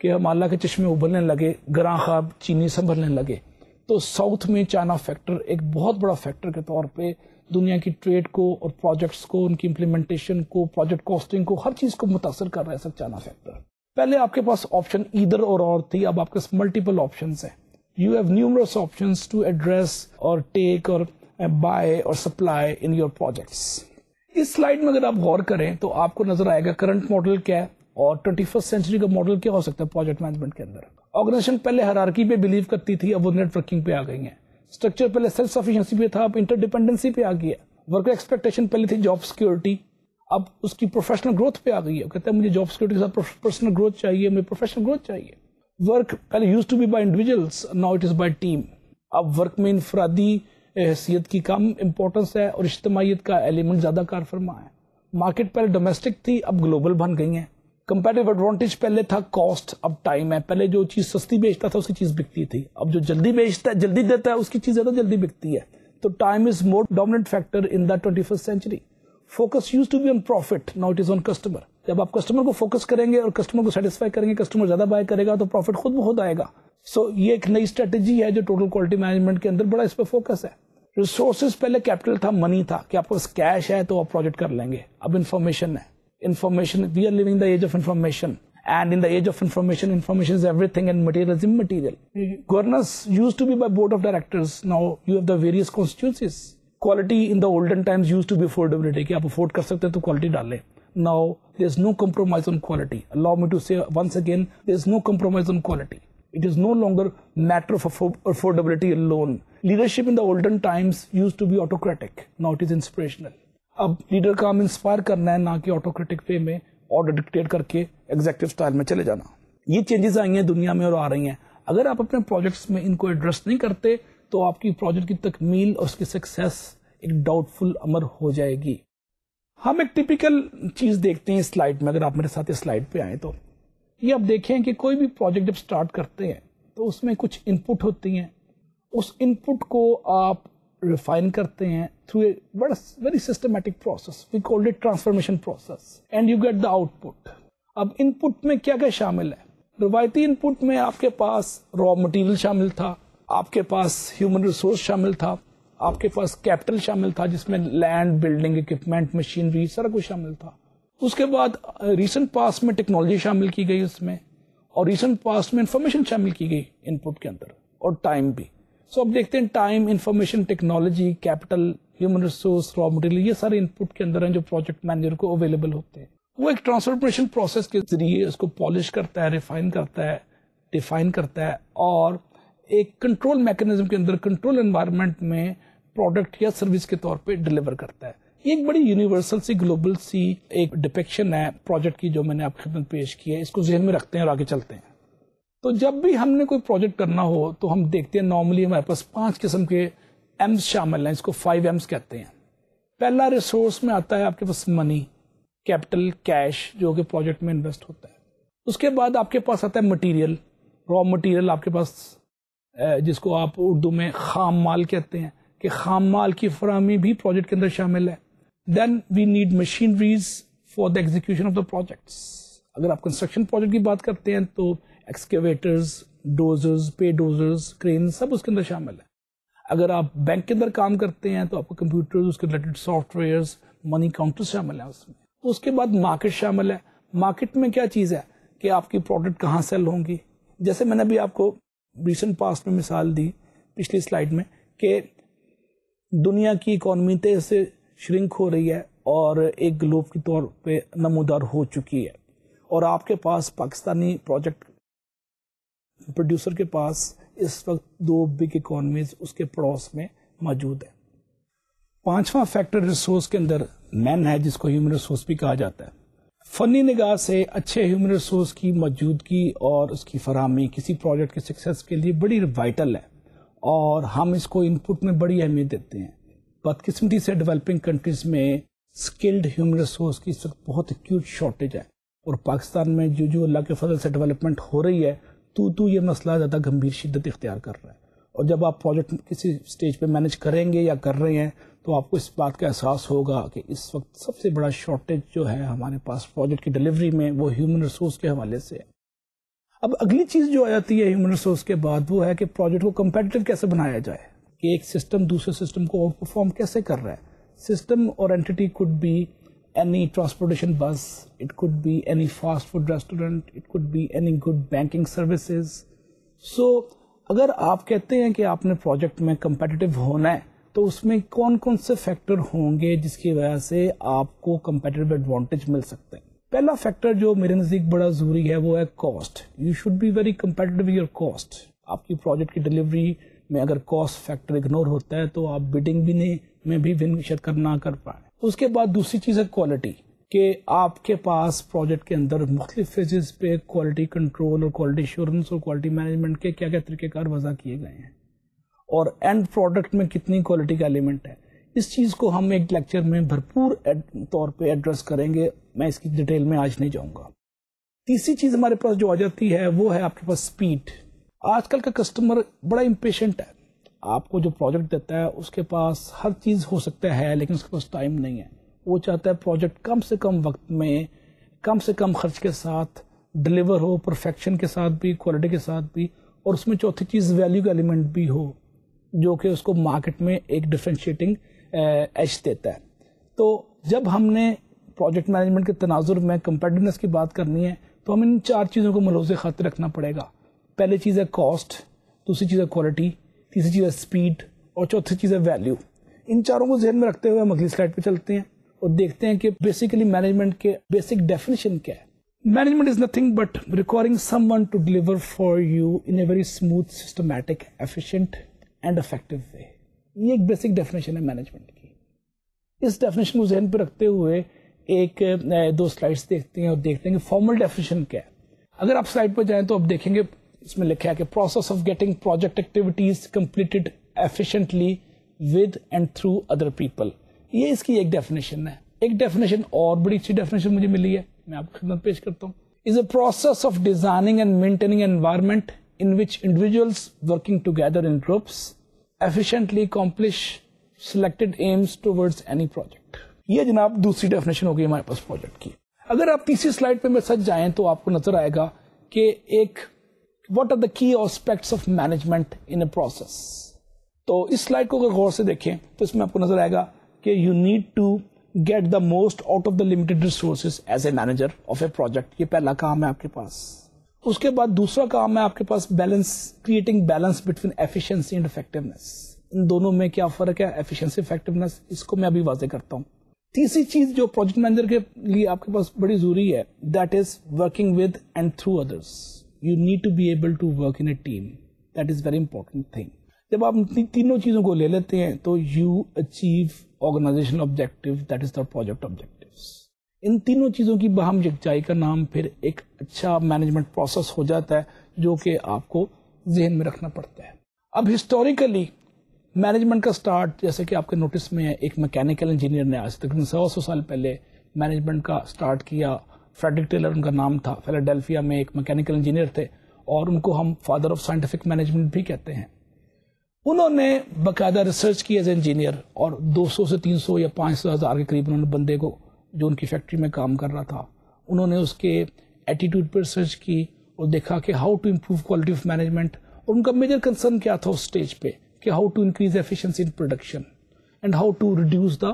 A: کہ ہمالیہ کے چشمے ابلنے لگے, گراں خواب چینی سنبھلنے لگے, تو south میں چائنا فیکٹر ایک بہت بڑا فیکٹر کے طور پہ دنیا کی ٹریڈ کو اور پروجیکٹس کو, ان کی امپلیمنٹیشن کو, پروجیکٹ کاسٹنگ کو, ہر چیز کو متاثر کر رہا ہے سر چائنا فیکٹر. پہلے آپ کے پاس آپشن ایدر اور تھی, اب آپ کے پاس ملٹیپل آپشنس ہیں. You have numerous options to address or take or buy or supply in your projects. اس سلائیڈ میں اگر آپ غور کریں تو آپ کو نظر آئے گا کرنٹ ماڈل کیا ہے اور 21st سینچری کا ماڈل کیا ہو سکتا ہے پروجیکٹ مینجمنٹ کے اندر. آرگنائزیشن پہلے ہیرارکی پہ بلیو کرتی تھی, اب وہ نیٹ ورکنگ پہ آ گئی ہیں. اسٹرکچر پہلے سیلف سفیشنسی پہ تھا, اب انٹر ڈیپینڈنسی پہ آ گیا. ورکر ایکسپیکٹیشن پہلے تھی جاب سیکورٹی, اب اس کی پروفیشنل گروتھ پہ آ گئی ہے. کہتے ہیں مجھے جاب سیکورٹی کے ساتھ پرسنل گروتھ چاہیے, مجھے پروفیشنل گروتھ چاہیے. ورک پہلے used to be by individuals, now it is by team. اب ورک میں انفرادی حیثیت کی کم امپورٹنس ہے اور اجتماعیت کا ایلیمنٹ زیادہ کار فرما ہے. مارکیٹ پہلے ڈومیسٹک تھی, اب گلوبل بن گئی ہیں. کمپیٹیو ایڈوانٹیج پہلے تھا کاسٹ, اب ٹائم ہے. پہلے جو چیز سستی بیچتا تھا اس کی چیز بکتی تھی, اب جو جلدی بیچتا ہے, جلدی دیتا ہے, اس کی چیز زیادہ جلدی بکتی ہے. تو time is more dominant factor in the 21st century. Focus used to be on profit, now it is on customer. جب آپ کسٹمر کو فوکس کریں گے اور کسٹمر کو سیٹسفائی کریں گے, کسٹمر زیادہ بائی کرے گا تو پروفٹ خود بخود آئے گا. سو یہ ایک نئی اسٹریٹجی ہے جو ٹوٹل کوالٹی مینجمنٹ کے اندر بڑا اس پہ فوکس ہے. ریسورسز پہلے کیپٹل تھا, منی تھا, کہ آپ کے پاس کیش ہے تو آپ پروجیکٹ کر لیں گے. اب انفارمیشن ہے, information, we are living the age of information, and in the age of information, information is everything and material is immaterial. Governance used to be by board of directors, now you have the various constituencies. Quality in the olden times used to be affordability, کہ آپ afford کر سکتے تو quality ڈالیں. Now there is no compromise on quality. Allow me to say once again, there is no compromise on quality. It is no longer matter of affordability alone. Leadership in the olden times used to be autocratic, now it is inspirational. اب leader کا ہم inspire کرنا ہے, نہ کہ autocratic وے میں order dictate کر کے ایگزیکٹو سٹائل میں چلے جانا. یہ چینجز آئی ہیں دنیا میں اور آ رہی ہیں. اگر آپ اپنے پروجیکٹس میں ان کو ایڈریس نہیں کرتے تو آپ کی پروجیکٹ کی تکمیل اور اس کی سکسیس ایک ڈاؤٹ فل امر ہو جائے گی. ہم ایک ٹیپیکل چیز دیکھتے ہیں اس سلائیڈ میں. اگر آپ میرے ساتھ اس سلائیڈ پہ آئیں تو یہ آپ دیکھیں کہ کوئی بھی پروجیکٹ جب سٹارٹ کرتے ہیں تو اس میں کچھ ان پٹ ہوتی ہیں. اس ان پٹ کو آپ ریفائن کرتے ہیں through a very systematic process. We call it transformation process. And you get the output. اب ان پٹ میں کیا کیا شامل ہے؟ روایتی ان پٹ میں آپ کے پاس را مٹیریل شامل تھا, آپ کے پاس ہیومن ریسورس شامل تھا, آپ کے پاس کیپٹل شامل تھا جس میں لینڈ, بلڈنگ, اکوپمنٹ, مشینری, سارا کچھ شامل تھا. اس کے بعد ریسنٹ پاس میں ٹیکنالوجی شامل کی گئی اس میں, اور ریسنٹ پاس میں انفارمیشن شامل کی گئی ان پٹ کے اندر, اور ٹائم بھی. سو اب دیکھتے ہیں time, information, technology, capital, human resource, raw material, یہ سارے ان پٹ کے اندر ہیں جو پروجیکٹ مینیجر کو اویلیبل ہوتے ہیں. وہ ایک ٹرانسفارمیشن پروسیس کے ذریعے اس کو پالش کرتا ہے, ریفائن کرتا ہے, ڈیفائن کرتا ہے, اور ایک کنٹرول میکینزم کے اندر, کنٹرول انوائرمنٹ میں پروڈکٹ یا سروس کے طور پہ ڈلیور کرتا ہے. یہ ایک بڑی یونیورسل سی, گلوبل سی ایک ڈپکشن ہے پروجیکٹ کی جو میں نے آپ کی خدمت پیش کی ہے. اس کو ذہن میں رکھتے ہیں اور آگے چلتے ہیں. تو جب بھی ہم نے کوئی پروجیکٹ کرنا ہو تو ہم دیکھتے ہیں نارملی ہمارے پاس 5 قسم کے ایمز شامل ہیں. اس کو 5 ایمز کہتے ہیں. پہلا ریسورس میں آتا ہے آپ کے پاس منی, کیپٹل, کیش, جو کہ پروجیکٹ میں انویسٹ ہوتا ہے. اس کے بعد آپ کے پاس آتا ہے مٹیریل, را مٹیریل آپ کے پاس, جس کو آپ اردو میں خام مال کہتے ہیں, کہ خام مال کی فراہمی بھی پروجیکٹ کے اندر شامل ہے. Then we need machineries for the execution of the projects. اگر آپ کنسٹرکشن پروجیکٹ کی بات کرتے ہیں تو ایکسکیویٹرز, ڈوزرز, پے ڈوزرز, کرین, سب اس کے اندر شامل ہے. اگر آپ بینک کے اندر کام کرتے ہیں تو آپ کو کمپیوٹر, اس کے ریلیٹڈ سافٹ ویئرز, منی کاؤنٹر شامل ہیں اس میں. اس کے بعد مارکیٹ شامل ہے. مارکیٹ میں کیا چیز ہے کہ آپ کی پروڈکٹ کہاں سیل ہوں گی. جیسے میں نے بھی آپ کو ریسنٹ پاسٹ میں مثال دی پچھلی سلائیڈ میں کہ دنیا کی اکانومی تیزی سے شرنک ہو رہی ہے اور ایک گلوب کے طور پہ نمودار ہو چکی ہے, اور آپ کے پاس پاکستانی پروجیکٹ پروڈیوسر کے پاس اس وقت 2 بگ اکانومیز اس کے پڑوس میں موجود ہے. 5واں فیکٹر ریسورس کے اندر مین ہے, جس کو ہیومن ریسورس بھی کہا جاتا ہے. فنی نگاہ سے اچھے ہیومن ریسورس کی موجودگی اور اس کی فراہمی کسی پروجیکٹ کے سکسیس کے لیے بڑی وائٹل ہے, اور ہم اس کو ان پٹ میں بڑی اہمیت دیتے ہیں. بدقسمتی سے ڈیولپنگ کنٹریز میں اسکلڈ ہیومن ریسورس کی اس وقت بہت ایکیوٹ شارٹیج ہے, اور پاکستان میں جو اللہ کے فضل سے ڈیولپمنٹ ہو رہی ہے تو یہ مسئلہ زیادہ گمبھیر شدت اختیار کر رہا ہے. اور جب آپ پروجیکٹ کسی سٹیج پہ مینج کریں گے یا کر رہے ہیں تو آپ کو اس بات کا احساس ہوگا کہ اس وقت سب سے بڑا شارٹیج جو ہے ہمارے پاس پروجیکٹ کی ڈلیوری میں وہ ہیومن ریسورس کے حوالے سے ہے. اب اگلی چیز جو آ جاتی ہے ہیومن ریسورس کے بعد وہ ہے کہ پروجیکٹ کو کمپیٹیٹو کیسے بنایا جائے, کہ ایک سسٹم دوسرے سسٹم کو آؤٹ پرفارم کیسے کر رہا ہے. سسٹم اور entity could be any transportation bus, it could be any fast food restaurant, it could be any good banking services. So اگر آپ کہتے ہیں کہ آپ نے پروجیکٹ میں کمپیٹیٹو ہونا ہے تو اس میں کون کون سے فیکٹر ہوں گے جس کی وجہ سے آپ کو کمپیٹیٹو ایڈوانٹیج مل سکتے ہیں. پہلا فیکٹر جو میرے نزدیک بڑا ضروری ہے وہ ہے cost. You should be very competitive with your cost. آپ کی پروجیکٹ کی ڈلیوری میں اگر کاسٹ فیکٹر اگنور ہوتا ہے تو آپ بڈنگ بھی میں بھی شرکت نہ کر پائیں. اس کے بعد دوسری چیز ہے کوالٹی, کہ آپ کے پاس پروجیکٹ کے اندر مختلف فیزز پہ کوالٹی کنٹرول اور کوالٹی ایشورنس اور کوالٹی مینجمنٹ کے کیا کیا طریقہ کار وضع کیے گئے ہیں, اور اینڈ پروڈکٹ میں کتنی کوالٹی کا ایلیمنٹ ہے. اس چیز کو ہم ایک لیکچر میں بھرپور طور پہ ایڈریس کریں گے, میں اس کی ڈیٹیل میں آج نہیں جاؤں گا. تیسری چیز ہمارے پاس جو آ جاتی ہے وہ ہے آپ کے پاس سپیڈ. آج کل کا کسٹمر بڑا امپیشنٹ ہے. آپ کو جو پروجیکٹ دیتا ہے اس کے پاس ہر چیز ہو سکتا ہے لیکن اس کے پاس ٹائم نہیں ہے. وہ چاہتا ہے پروجیکٹ کم سے کم وقت میں کم سے کم خرچ کے ساتھ ڈلیور ہو, پرفیکشن کے ساتھ بھی, کوالٹی کے ساتھ بھی, اور اس میں چوتھی چیز ویلیو کا ایلیمنٹ بھی ہو جو کہ اس کو مارکیٹ میں ایک ڈفرینشیٹنگ ایج دیتا ہے. تو جب ہم نے پروجیکٹ مینجمنٹ کے تناظر میں کمپیٹیونیس کی بات کرنی ہے تو ہمیں ان چار چیزوں کو ملحوظ خاطر رکھنا پڑے گا. پہلی چیز ہے کاسٹ, دوسری چیز ہے کوالٹی, تیسری چیز ہے اسپیڈ, اور چوتھی چیز ہے ویلیو. ان چاروں کو ذہن میں رکھتے ہوئے ہم اگلی سلائڈ پہ چلتے ہیں اور دیکھتے ہیں کہ بیسیکلی مینجمنٹ کے بیسک ڈیفینیشن کیا ہے. Management is nothing but requiring someone to deliver for you in a very smooth, systematic, efficient and effective way. یہ ایک بیسک ڈیفینیشن ہے مینجمنٹ کی. اس ڈیفینیشن کو ذہن پہ رکھتے ہوئے ایک دو سلائڈس دیکھتے ہیں اور دیکھتے ہیں کہ فارمل ڈیفینیشن کیا ہے. اگر آپ سلائڈ پہ جائیں تو آپ دیکھیں گے اس میں لکھا ہے کہ process of getting project activities completed efficiently with and through other people. یہ اس کی ایک ڈیفینیشن ہے. ایک ڈیفینیشن اور بڑی اچھی ڈیفینیشن مجھے ملی ہے, میں آپ کو خدمت پیش کرتا ہوں. Is a process of designing and maintaining environment in which individuals working together in groups efficiently accomplish selected aims towards any project. یہ جناب دوسری ڈیفینیشن ہو گئی ہمارے پاس پروجیکٹ کی. اگر آپ تیسری سلائڈ پہ میں سچ جائیں تو آپ کو نظر آئے گا کہ ایک what are the key aspects of management in a process. تو اس سلائڈ کو اگر غور سے دیکھیں تو اس میں آپ کو نظر آئے گا کہ you need to get the most out of the limited resources as a manager of a project. یہ پہلا کام ہے آپ کے پاس. اس کے بعد دوسرا کام ہے آپ کے پاس balance, creating balance between efficiency and effectiveness. ان دونوں میں کیا فرق ہے, ایفیشنسی, افیکٹونیس, اس کو میں ابھی واضح کرتا ہوں. تیسری چیز جو پروجیکٹ مینیجر کے لیے آپ کے پاس بڑی ضروری ہے, that is working with and through others. You need to be able to work in a team. That is very important thing. جب آپ تینوں چیزوں کو لے لیتے ہیں تو you achieve organisational objective, that is the project objective. ان تینوں چیزوں کی باہم یکجائی کا نام پھر ایک اچھا مینجمنٹ پروسیس ہو جاتا ہے جو کہ آپ کو ذہن میں رکھنا پڑتا ہے. اب ہسٹوریکلی مینجمنٹ کا سٹارٹ جیسے کہ آپ کے نوٹس میں ایک میکینیکل انجینئر نے آج تقریباً 100 سال پہلے مینجمنٹ کا سٹارٹ کیا. فریڈرک ٹیلر ان کا نام تھا, فیلاڈیلفیا میں ایک میکینیکل انجینئر تھے اور ان کو ہم فادر آف سائنٹیفک مینجمنٹ بھی کہتے ہیں. انہوں نے باقاعدہ ریسرچ کی ایز اے انجینئر اور 200 سے 300 یا 500,000 کے قریب انہوں نے بندے کو جو ان کی فیکٹری میں کام کر رہا تھا انہوں نے اس کے ایٹیٹیوڈ پر ریسرچ کی اور دیکھا کہ how to improve quality of management. اور ان کا میجر کنسرن کیا تھا اس اسٹیج پہ کہ how to increase efficiency in production and how to reduce the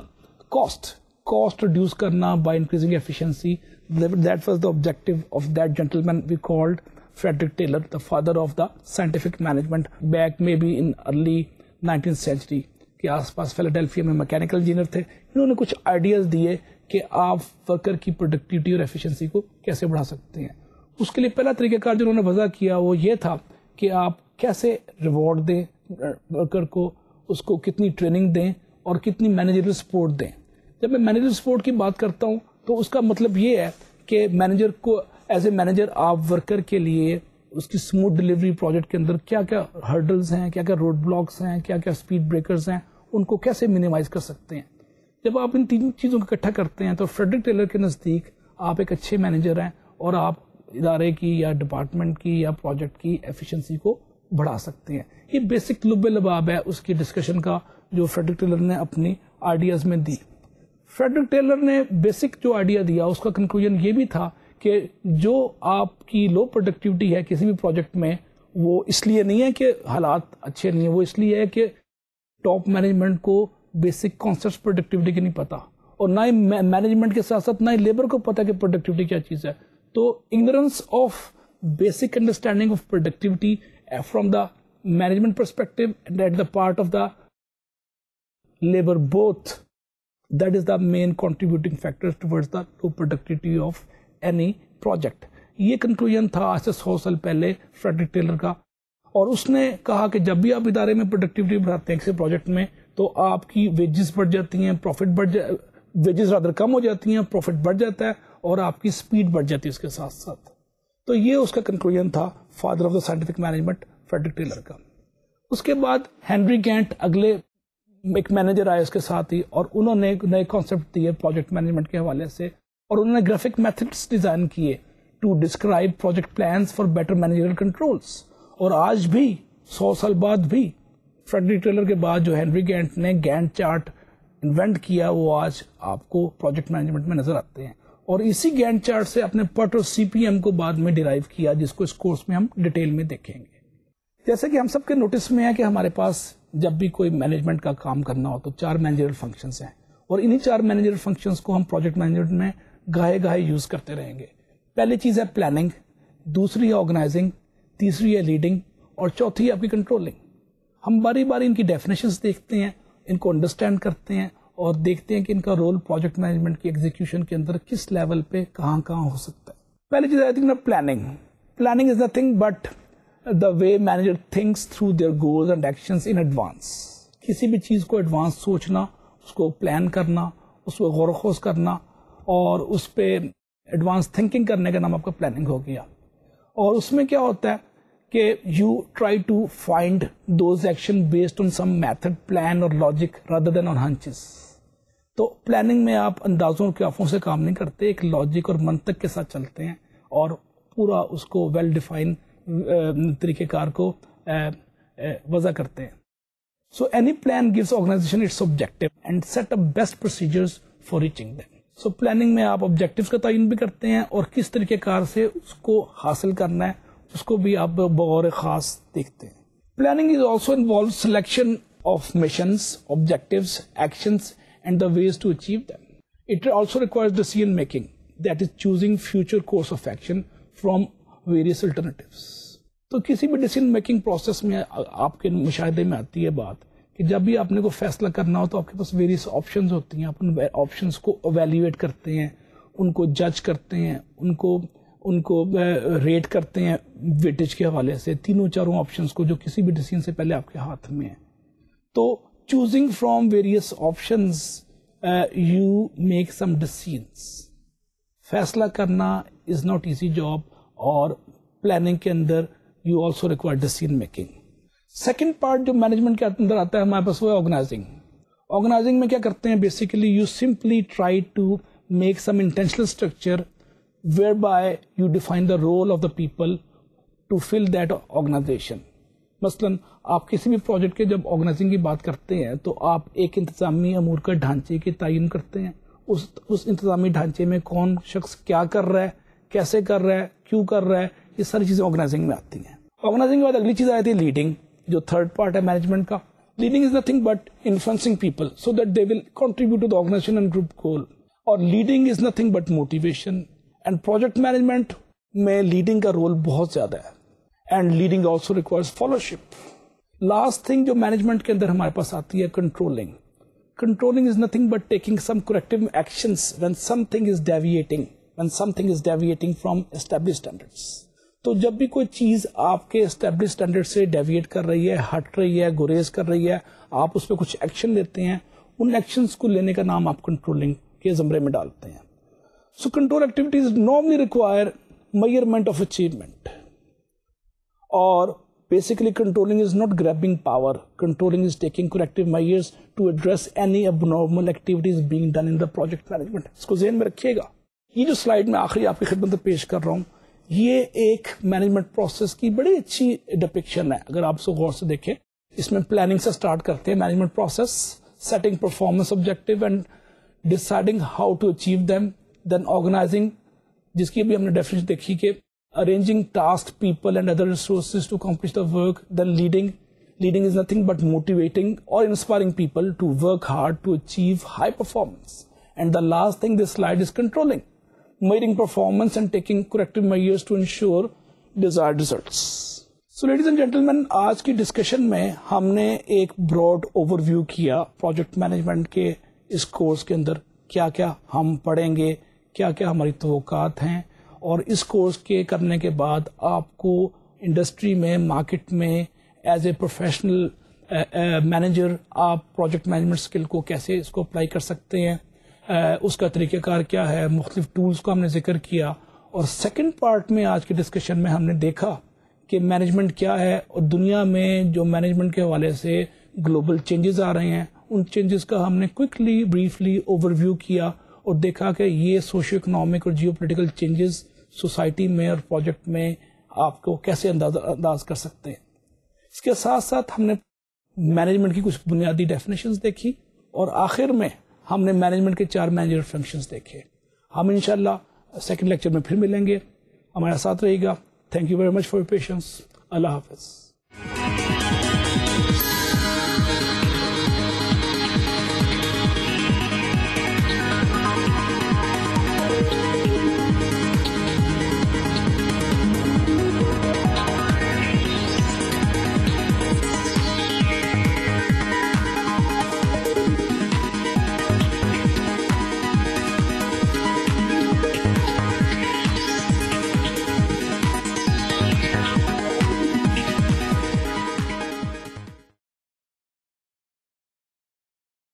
A: cost reduce کرنا by increasing efficiency. That was the objective of that gentleman we called Frederick Taylor, the father of the scientific management back maybe in early 19th century کے آس پاس. فیلاڈیلفیا میں mechanical engineer تھے. انہوں نے کچھ ideas دیے کہ آپ ورکر کی پروڈکٹیوٹی اور ایفیشنسی کو کیسے بڑھا سکتے ہیں. اس کے لیے پہلا طریقہ کار جو انہوں نے وضع کیا وہ یہ تھا کہ آپ کیسے ریوارڈ دیں ورکر کو, اس کو کتنی ٹریننگ دیں اور کتنی مینیجریل سپورٹ دیں. جب میں مینیجر سپورٹ کی بات کرتا ہوں تو اس کا مطلب یہ ہے کہ مینیجر کو ایز اے مینیجر آپ ورکر کے لیے اس کی اسموتھ ڈلیوری پروجیکٹ کے اندر کیا کیا ہرڈلز ہیں, کیا کیا روڈ بلاکس ہیں, کیا کیا اسپیڈ بریکرز ہیں, ان کو کیسے منیمائز کر سکتے ہیں. جب آپ ان تین چیزوں کو اکٹھا کرتے ہیں تو فریڈرک ٹیلر کے نزدیک آپ ایک اچھے مینیجر ہیں اور آپ ادارے کی یا ڈپارٹمنٹ کی یا پروجیکٹ کی ایفیشنسی کو بڑھا سکتے ہیں. یہ بیسک لب لباب ہے اس کی ڈسکشن کا جو فریڈرک ٹیلر نے اپنی آئیڈیاز میں دی. فریڈرک ٹیلر نے بیسک جو آئیڈیا دیا اس کا کنکلوژن یہ بھی تھا کہ جو آپ کی لو پروڈکٹیوٹی ہے کسی بھی پروجیکٹ میں وہ اس لیے نہیں ہے کہ حالات اچھے نہیں ہیں, وہ اس لیے ہے کہ ٹاپ مینجمنٹ کو بیسک کانسیپٹس پروڈکٹیوٹی کے نہیں پتا, اور نہ ہی مینجمنٹ کے ساتھ ساتھ نہ ہی لیبر کو پتا کہ پروڈکٹیوٹی کیا چیز ہے. تو ignorance of basic understanding of productivity from the management perspective and at the part of the labor both, that is the main contributing factor towards the low productivity of any project. یہ conclusion تھا آج سے 100 سال پہلے Frederick Taylor کا, اور اس نے کہا کہ جب بھی آپ ادارے میں پروڈکٹیوٹی بڑھاتے ہیں کسی پروجیکٹ میں تو آپ کی ویجز بڑھ جاتی ہیں, ویجز رادر کم ہو جاتی ہیں, پروفٹ بڑھ جاتا ہے اور آپ کی سپیڈ بڑھ جاتی ہے اس کے ساتھ ساتھ. تو یہ اس کا کنکلوژن تھا father of the scientific management Frederick Taylor کا. اس کے بعد ہینری گینٹ اگلے ایک مینیجر آئے اس کے ساتھ ہی, اور انہوں نے نئے کانسیپٹ دیے پروجیکٹ مینجمنٹ کے حوالے سے, اور انہوں نے گرافک میتھڈس ڈیزائن کیے to describe project plans for better managerial controls. اور آج بھی 100 سال بعد بھی فریڈرک ٹیلر کے بعد جو ہینری گینٹ نے گینٹ چارٹ انوینٹ کیا وہ آج آپ کو پروجیکٹ مینجمنٹ میں نظر آتے ہیں. اور اسی گینٹ چارٹ سے اپنے پٹ اور سی پی ایم کو بعد میں ڈیرائیو کیا, جس کو اس کورس میں ہم ڈیٹیل میں دیکھیں گے. جیسے کہ ہم سب کے نوٹس میں ہے کہ ہمارے پاس جب بھی کوئی مینجمنٹ کا کام کرنا ہو تو 4 مینیجرل فنکشنز ہیں, اور انہی 4 مینیجرل فنکشنز کو ہم پروجیکٹ مینجمنٹ میں گاہے گاہے یوز کرتے رہیں گے. پہلی چیز ہے پلاننگ, دوسری ہے آرگنائزنگ, تیسری ہے لیڈنگ, اور چوتھی ہے آپ کی کنٹرولنگ. ہم باری باری ان کی ڈیفینیشنز دیکھتے ہیں, ان کو انڈرسٹینڈ کرتے ہیں اور دیکھتے ہیں کہ ان کا رول پروجیکٹ مینجمنٹ کی ایگزیکیوشن کے اندر کس لیول پہ کہاں کہاں ہو سکتا ہے. پہلی چیز ہے planning. Planning is nothing but the way manager thinks through their goals and actions in advance. کسی بھی چیز کو ایڈوانس سوچنا, اس کو پلان کرنا, اس کو غور و خوض کرنا, اور اس پہ ایڈوانس تھنکنگ کرنے کا نام آپ کا پلاننگ ہو گیا. اور اس میں کیا ہوتا ہے کہ you try to find those action based on some method, plan or logic rather than on hunches. تو پلاننگ میں آپ اندازوں کے افوں سے کام نہیں کرتے, ایک لاجک اور منطق کے ساتھ چلتے ہیں اور پورا اس کو ویل ڈیفائن طریقہ کار کو وضع کرتے ہیں. So any plan gives organisation its objective and set up best procedures for reaching them. سو پلاننگ میں آپ آبجیکٹیوز کا تعین بھی کرتے ہیں اور کس طریقہ کار سے اس کو حاصل کرنا ہے اس کو بھی آپ بغور خاص دیکھتے ہیں. Planning is also involve selection of missions, objectives, actions and the ways to achieve them. It also requires decision making, that is choosing future course of action from various alternatives. تو کسی بھی ڈیسیژن میکنگ پروسیس میں آپ کے مشاہدے میں آتی ہے بات کہ جب بھی آپ نے کوئی فیصلہ کرنا ہو تو آپ کے پاس ویریس آپشنز ہوتی ہیں, آپ ان آپشنز کو ایویلیویٹ کرتے ہیں, ان کو جج کرتے ہیں, ان کو ریٹ کرتے ہیں ویٹیج کے حوالے سے, تینوں چاروں آپشنز کو جو کسی بھی ڈیسیژن سے پہلے آپ کے ہاتھ میں ہیں. تو choosing from various options you make some decisions. فیصلہ کرنا از ناٹ ایزی جاب, اور پلاننگ کے اندر you also require decision making. Second part جو مینجمنٹ کے اندر آتا ہے ہمارے پاس وہ ہے آرگنائزنگ. آرگنائزنگ میں کیا کرتے ہیں basically you simply try to make some intentional structure whereby you define the role of the people to fill that organisation. مثلاً آپ کسی بھی پروجیکٹ کے جب آرگنائزنگ کی بات کرتے ہیں تو آپ ایک انتظامی امور کا ڈھانچے کے تعین کرتے ہیں. اس انتظامی ڈھانچے میں کون شخص کیا کر رہا ہے, کیسے کر رہا ہے, کیوں کر رہا ہے, یہ ساری چیزیں آرگنائزنگ میں آتی ہیں. آرگنائزنگ کے بعد اگلی چیز آتی ہے لیڈنگ, جو تھرڈ پارٹ ہے مینجمنٹ کا. Leading is nothing but influencing people so that they will contribute to the organisation and group goal. اور leading is nothing but motivation, and project management میں لیڈنگ کا رول بہت زیادہ ہے, and leading also requires followership. Last thing جو management کے اندر ہمارے پاس آتی ہے controlling. Controlling is nothing but taking some corrective actions when something is deviating from established standards. تو جب بھی کوئی چیز آپ کے اسٹیبلش اسٹینڈرڈ سے ڈیویٹ کر رہی ہے, ہٹ رہی ہے, گریز کر رہی ہے, آپ اس پہ کچھ ایکشن لیتے ہیں, ان ایکشنز کو لینے کا نام آپ کنٹرولنگ کے زمرے میں ڈالتے ہیں. So control activities normally require measurement of achievement, اور basically controlling is not grabbing power. Controlling is taking corrective measures to address any abnormal activities being done in the project management. اس کو ذہن میں رکھیے گا. یہ جو سلائیڈ میں آخری آپ کی خدمت میں پیش کر رہا ہوں یہ ایک مینجمنٹ پروسیس کی بڑی اچھی ڈپکشن ہے. اگر آپ اس کو غور سے دیکھیں, اس میں پلاننگ سے سٹارٹ کرتے ہیں management process, setting performance objective and deciding how to achieve them, then organising جس کی بھی ہم نے ڈیفینیشن دیکھی کہ arranging tasks, people and other resources to accomplish the work. Then leading is nothing but motivating or inspiring people to work hard to achieve high performance. And the last thing this slide is controlling, measuring performance and taking corrective measures to ensure desired results. So ladies and gentlemen, آج کی discussion میں ہم نے ایک Broad over view کیا project management کے اس course کے اندر کیا کیا ہم پڑھیں گے, کیا کیا ہماری توقعات ہیں, اور اس کورس کے کرنے کے بعد آپ کو انڈسٹری میں, مارکیٹ میں ایز اے پروفیشنل مینیجر آپ پروجیکٹ مینجمنٹ اسکل کو کیسے اس کو اپلائی کر سکتے ہیں, اس کا طریقہ کار کیا ہے, مختلف ٹولز کو ہم نے ذکر کیا. اور سیکنڈ پارٹ میں آج کی ڈسکشن میں ہم نے دیکھا کہ مینجمنٹ کیا ہے, اور دنیا میں جو مینجمنٹ کے حوالے سے گلوبل چینجز آ رہے ہیں ان چینجز کا ہم نے کوئکلی بریفلی اوور ویو کیا اور دیکھا کہ یہ سوشو اکنامک اور جیو پولیٹیکل چینجز سوسائٹی میں اور پروجیکٹ میں آپ کو کیسے انداز کر سکتے ہیں. اس کے ساتھ ساتھ ہم نے مینجمنٹ کی کچھ بنیادی ڈیفینیشنز دیکھی, اور آخر میں ہم نے مینجمنٹ کے 4 مینیجر فنکشنز دیکھے. ہم انشاءاللہ سیکنڈ لیکچر میں پھر ملیں گے, ہمارے ساتھ رہے گا. Thank you very much for your patience. اللہ حافظ.